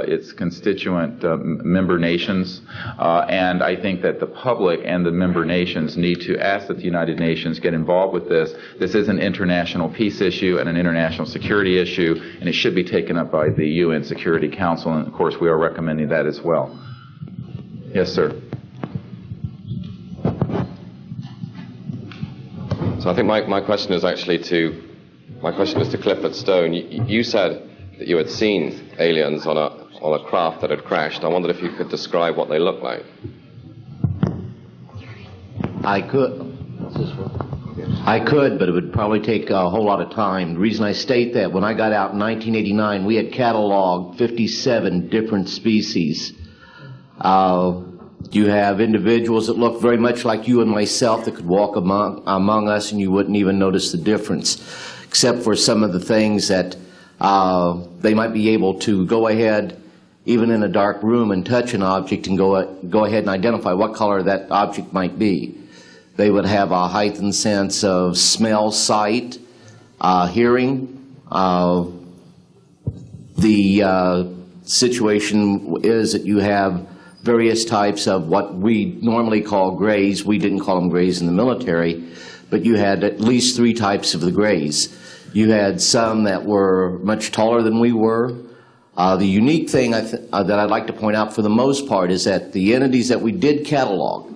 its constituent member nations. And I think that the public and the member nations need to ask that the United Nations get involved with this. This is an international peace issue and an international security issue, and it should be taken up by the UN Security Council, and of course we are recommending that as well. Yes, sir. So I think my question is actually to Clifford Stone. You said that you had seen aliens on a craft that had crashed. I wondered if you could describe what they looked like. I could, but it would probably take a whole lot of time. The reason I state that, when I got out in 1989, we had cataloged 57 different species. You have individuals that look very much like you and myself that could walk among us and you wouldn't even notice the difference, except for some of the things that they might be able to go ahead, even in a dark room, and touch an object and go ahead and identify what color that object might be. They would have a heightened sense of smell, sight, hearing. The situation is that you have various types of what we normally call grays. We didn't call them grays in the military, but you had at least 3 types of the grays. You had some that were much taller than we were. The unique thing that I'd like to point out for the most part is that the entities that we did catalog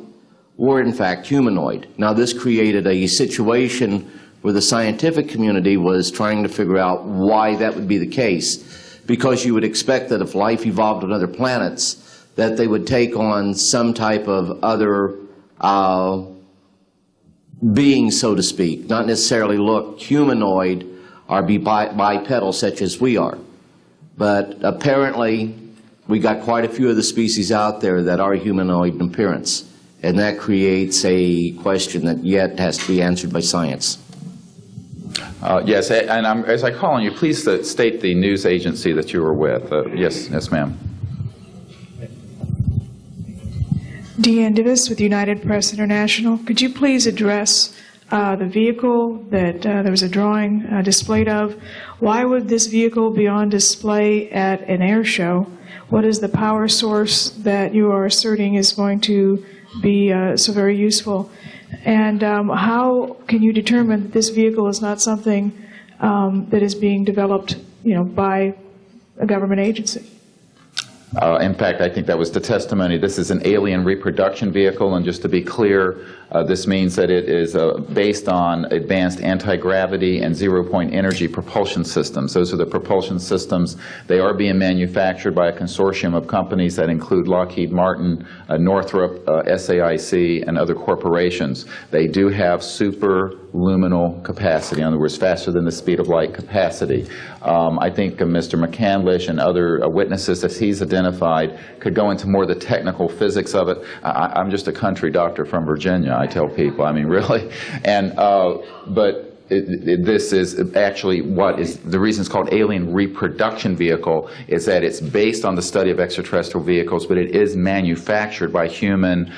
were in fact humanoid. Now this created a situation where the scientific community was trying to figure out why that would be the case, because you would expect that if life evolved on other planets, that they would take on some type of other being, so to speak, not necessarily look humanoid or be bipedal such as we are. But apparently we got quite a few of the species out there that are humanoid in appearance, and that creates a question that yet has to be answered by science. Yes, and as I call on you, please state the news agency that you were with. Yes, ma'am. Deanne Divis with United Press International. Could you please address the vehicle that there was a drawing displayed of? Why would this vehicle be on display at an air show? What is the power source that you are asserting is going to be so very useful? And how can you determine that this vehicle is not something that is being developed, by a government agency? In fact, I think that was the testimony. This is an alien reproduction vehicle, and just to be clear, this means that it is based on advanced anti-gravity and zero-point energy propulsion systems. Those are the propulsion systems. They are being manufactured by a consortium of companies that include Lockheed Martin, Northrop, SAIC, and other corporations. They do have superluminal capacity, in other words, faster than the speed of light capacity. I think Mr. McCandlish and other witnesses that he's identified could go into more of the technical physics of it. I'm just a country doctor from Virginia, I tell people. I mean, really. And but this is actually what is the reason it's called alien reproduction vehicle is that it's based on the study of extraterrestrial vehicles, but it is manufactured by human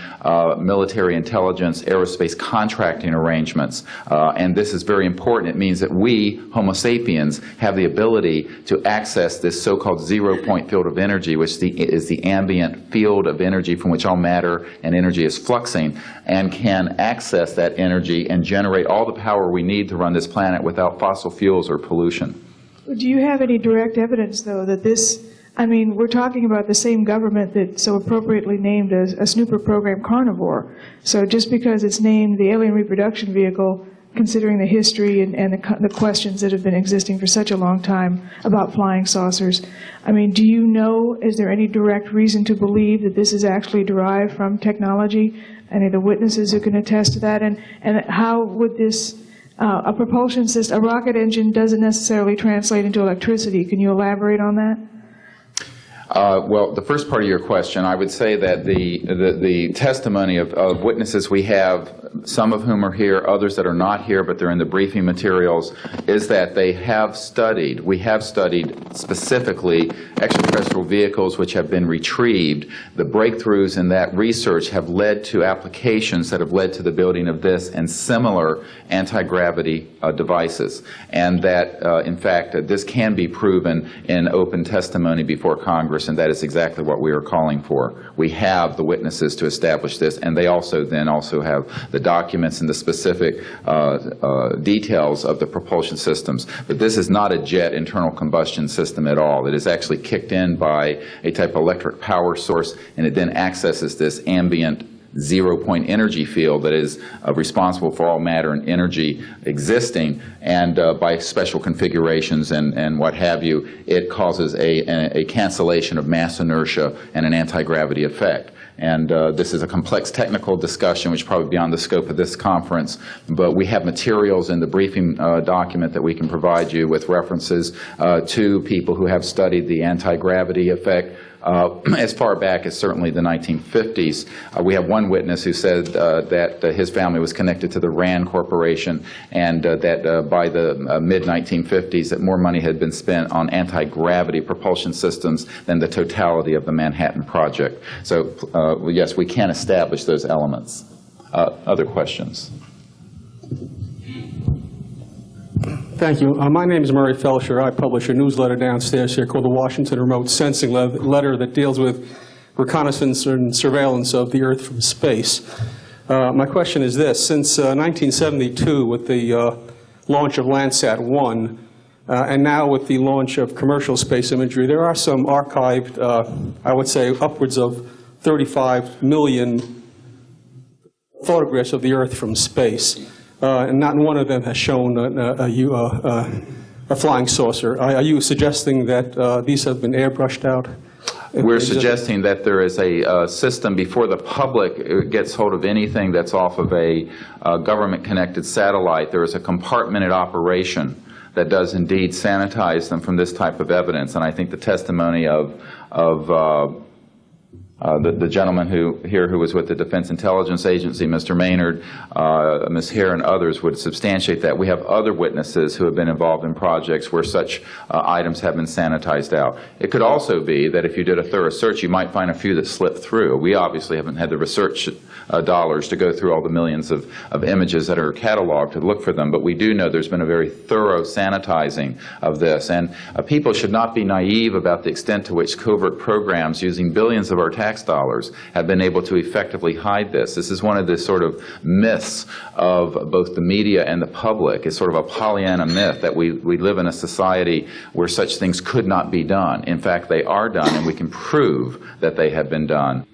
military intelligence aerospace contracting arrangements. And this is very important. It means that we, Homo sapiens, have the ability to access this so-called zero-point field of energy, which is the ambient field of energy from which all matter and energy is fluxing, and can access that energy and generate all the power we need to run this planet without fossil fuels or pollution. Do you have any direct evidence, though, that this, we're talking about the same government that so appropriately named a snooper program carnivore. So just because it's named the alien reproduction vehicle, considering the history and the questions that have been existing for such a long time about flying saucers, do you know, is there any direct reason to believe that this is actually derived from technology? Any of the witnesses who can attest to that? And how would this a propulsion system, a rocket engine doesn't necessarily translate into electricity. Can you elaborate on that? Well, the first part of your question, I would say that the testimony of witnesses we have, some of whom are here, others that are not here, but they're in the briefing materials, is that we have studied specifically extraterrestrial vehicles which have been retrieved. The breakthroughs in that research have led to applications that have led to the building of this and similar anti-gravity devices. And that, in fact, this can be proven in open testimony before Congress, and that is exactly what we are calling for. We have the witnesses to establish this, and they also have the documents and the specific details of the propulsion systems. But this is not a jet internal combustion system at all. It is actually kicked in by a type of electric power source, and it then accesses this ambient zero-point energy field that is responsible for all matter and energy existing, and by special configurations and what have you, it causes a cancellation of mass inertia and an anti-gravity effect. And this is a complex technical discussion which is probably beyond the scope of this conference, but we have materials in the briefing document that we can provide you with references to people who have studied the anti-gravity effect as far back as certainly the 1950s. We have one witness who said that his family was connected to the RAND Corporation, and that by the mid-1950s that more money had been spent on anti-gravity propulsion systems than the totality of the Manhattan Project. So yes, we can establish those elements. Other questions? Thank you. My name is Murray Felsher. I publish a newsletter downstairs here called the Washington Remote Sensing Letter that deals with reconnaissance and surveillance of the Earth from space. My question is this. Since 1972, with the launch of Landsat 1, and now with the launch of commercial space imagery, there are some archived, I would say, upwards of 35 million photographs of the Earth from space. And not one of them has shown a flying saucer. Are you suggesting that these have been airbrushed out? We're suggesting that there is a system before the public gets hold of anything that's off of a government-connected satellite. There is a compartmented operation that does indeed sanitize them from this type of evidence. And I think the testimony of The gentleman who was with the Defense Intelligence Agency, Mr. Maynard, Ms. Hare, and others would substantiate that. We have other witnesses who have been involved in projects where such items have been sanitized out. It could also be that if you did a thorough search, you might find a few that slipped through. We obviously haven't had the research dollars to go through all the millions of images that are cataloged to look for them, but we do know there's been a very thorough sanitizing of this. And people should not be naive about the extent to which covert programs using billions of our tax dollars have been able to effectively hide this. This is one of the sort of myths of both the media and the public. It's sort of a Pollyanna myth that we live in a society where such things could not be done. In fact, they are done, and we can prove that they have been done.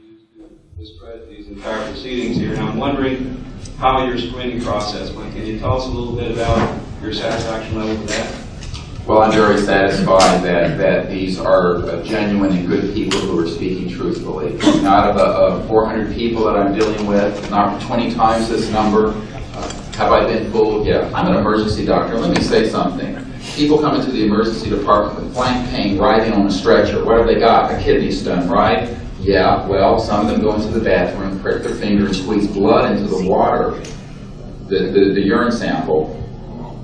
These entire proceedings here, and I'm wondering how your screening process went. Can you tell us a little bit about your satisfaction level with that? Well, I'm very satisfied that these are genuine and good people who are speaking truthfully. Out of the 400 people that I'm dealing with, not 20 times this number, have I been fooled? Yeah. I'm an emergency doctor. Let me say something. People come into the emergency department with flank pain, writhing on a stretcher. What have they got? A kidney stone, right? Yeah, well, some of them go into the bathroom, prick their finger, and squeeze blood into the water, the urine sample,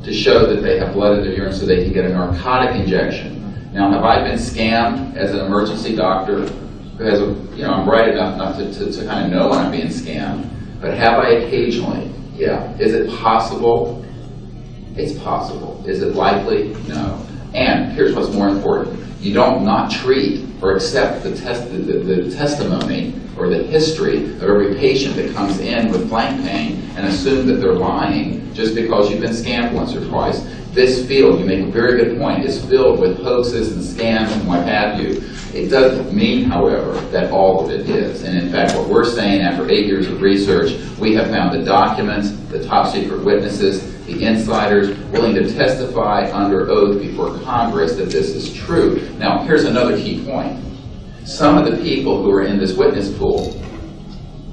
to show that they have blood in their urine so they can get a narcotic injection. Now, have I been scammed as an emergency doctor who has I'm bright enough not to kind of know when I'm being scammed, but have I occasionally? Yeah. Is it possible? It's possible. Is it likely? No. And here's what's more important. You don't not treat or accept the testimony or the history of every patient that comes in with flank pain and assume that they're lying just because you've been scammed once or twice. This field, you make a very good point, is filled with hoaxes and scams and what have you. It doesn't mean, however, that all of it is. And in fact, what we're saying after 8 years of research, we have found the documents, the top secret witnesses, the insiders willing to testify under oath before Congress that this is true. Now, here's another key point. Some of the people who are in this witness pool,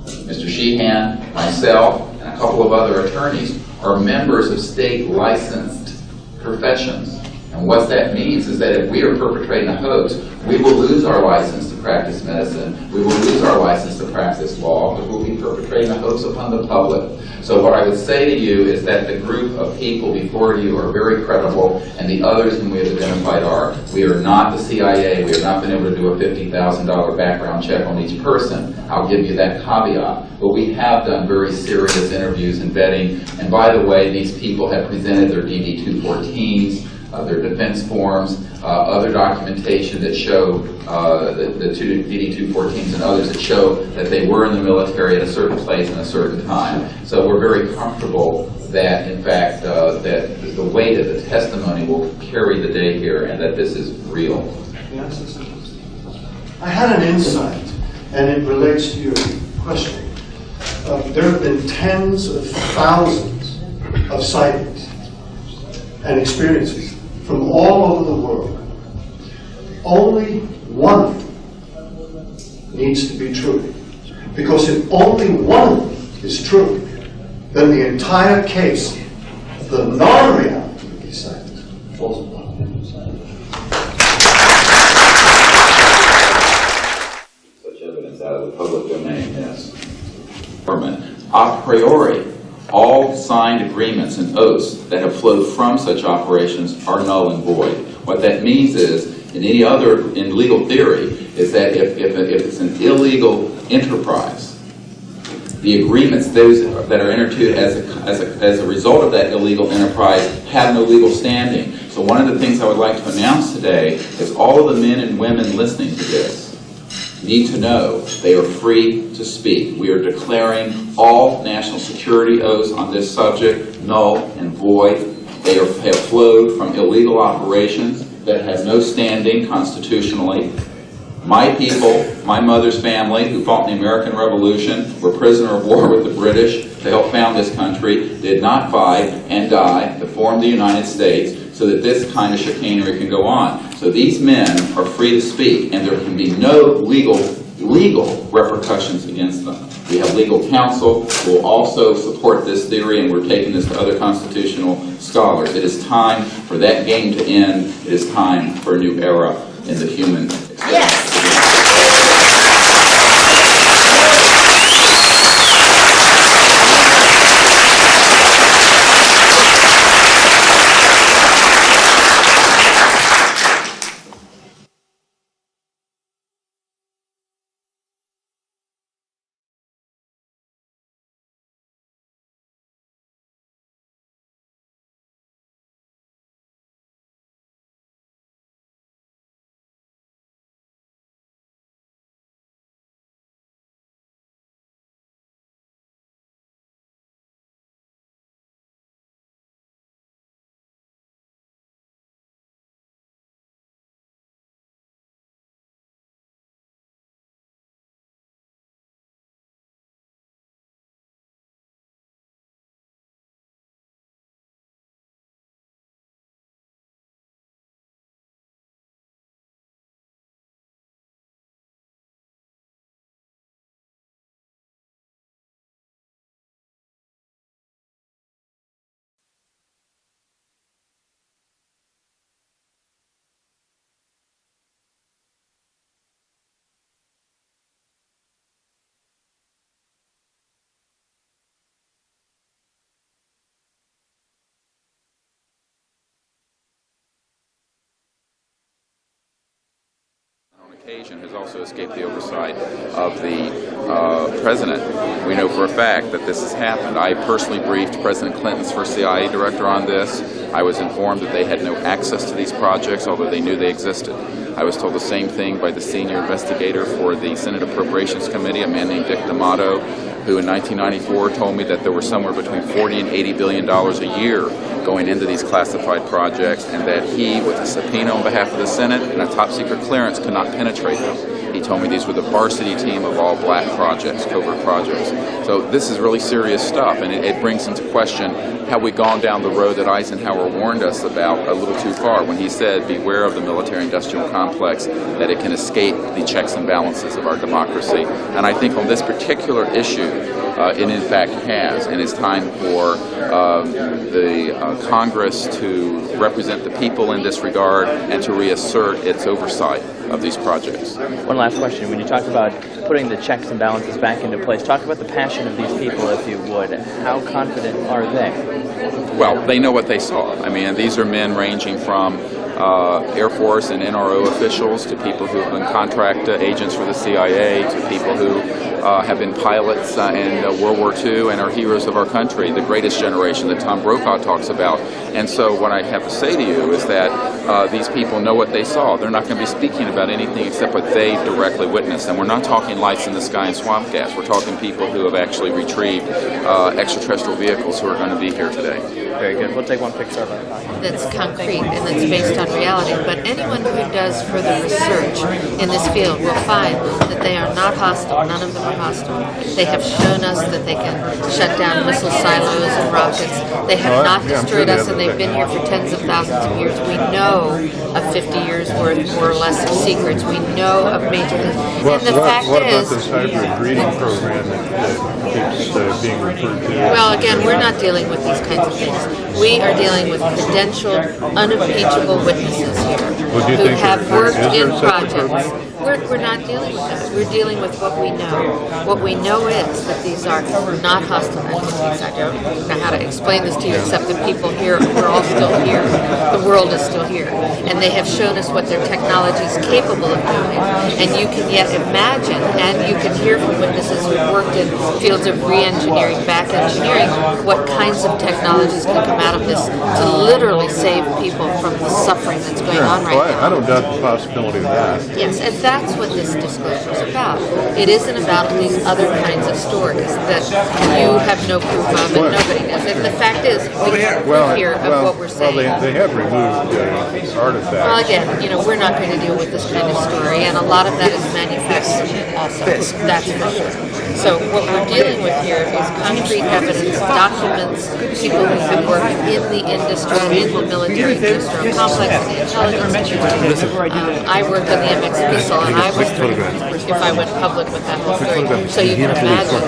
Mr. Sheehan, myself, and a couple of other attorneys, are members of state licensed professions. And what that means is that if we are perpetrating a hoax, we will lose our license to practice medicine, we will lose our license to practice law, because we'll be perpetrating a hoax upon the public. So what I would say to you is that the group of people before you are very credible, and the others whom we have identified are. We are not the CIA. We have not been able to do a $50,000 background check on each person. I'll give you that caveat. But we have done very serious interviews and vetting. And by the way, these people have presented their DD-214s, their defense forms, other documentation that show the two DD-214s and others that show that they were in the military at a certain place and a certain time. So we're very comfortable that, in fact, that the weight of the testimony will carry the day here and that this is real. Yes, I had an insight, and it relates to your question. There have been tens of thousands of sightings and experiences from all over the world. Only one of them needs to be true. Because if only one of them is true, then the entire case, the non-reality of these sightings, falls apart. Such evidence out of the public domain, yes. A priori, all signed agreements and oaths that have flowed from such operations are null and void. What that means is, in legal theory, is that if it's an illegal enterprise, the agreements those that are entered into as a result of that illegal enterprise have no legal standing. So one of the things I would like to announce today is all of the men and women listening to this need to know they are free to speak. We are declaring all national security oaths on this subject null and void. They have flowed from illegal operations that have no standing constitutionally. My people, my mother's family, who fought in the American Revolution, were prisoner of war with the British to help found this country, did not fight and die to form the United States so that this kind of chicanery can go on. So these men are free to speak, and there can be no legal repercussions against them. We have legal counsel who will also support this theory, and we're taking this to other constitutional scholars. It is time for that game to end. It is time for a new era in the human experience. Yes. administration has also escaped the oversight of the president. We know for a fact that this has happened. I personally briefed President Clinton's first CIA director on this. I was informed that they had no access to these projects, although they knew they existed. I was told the same thing by the senior investigator for the Senate Appropriations Committee, a man named Dick D'Amato, who in 1994 told me that there were somewhere between $40 and $80 billion a year going into these classified projects, and that he, with a subpoena on behalf of the Senate and a top-secret clearance, could not penetrate them. He told me these were the varsity team of all black projects, covert projects. So this is really serious stuff, and it brings into question how we've gone down the road that Eisenhower warned us about a little too far when he said, beware of the military-industrial complex, that it can escape the checks and balances of our democracy. And I think on this particular issue, it in fact has, and it's time for the Congress to represent the people in this regard and to reassert its oversight of these projects. One last question. When you talk about putting the checks and balances back into place, talk about the passion of these people, if you would. How confident are they? Well, they know what they saw. I mean, these are men ranging from Air Force and NRO officials to people who have been contract agents for the CIA to people who have been pilots in World War II and are heroes of our country, the greatest generation that Tom Brokaw talks about. And so what I have to say to you is that these people know what they saw. They're not going to be speaking about anything except what they've directly witnessed. And we're not talking lights in the sky and swamp gas. We're talking people who have actually retrieved extraterrestrial vehicles who are going to be here today. Very good. We'll take one picture of it. That's concrete and that's based on reality. But anyone who does further research in this field will find that they are not hostile. None of them are hostile. They have shown us that they can shut down missile silos and rockets. They have not destroyed us, and they've been here for tens of thousands of years. We know of 50 years worth, more or less, of secrets. We know of major things. And the fact what is, about this hybrid breeding program that keeps being referred to? well, again, we're not dealing with these kinds of things. We are dealing with credentialed, unimpeachable witnesses here who have worked in projects. We're not dealing with that. We're dealing with what we know. What we know is that these are not hostile entities. I don't know how to explain this to you except that people here, we're all still here. The world is still here. And they have shown us what their technology is capable of doing. And you can yet imagine, and you can hear from witnesses who've worked in fields of re-engineering, back engineering, what kinds of technologies can come out of this to literally save people from the suffering that's going on right now. I don't doubt the possibility of that. Yes, and that's what this disclosure is about. It isn't about these other kinds of stories that you have no proof of and nobody knows. And the fact is, we have proof here of what we're saying. Well, they have removed artifacts. Well, again, we're not going to deal with this kind of story, and a lot of that is manufactured also. That's for sure. So what we're dealing with here is concrete evidence, documents, people who have worked in the industry, in the military industrial complex, in the intelligence industry. I worked on the MX missile, and I was threatened if I went public with that whole story. So you can imagine.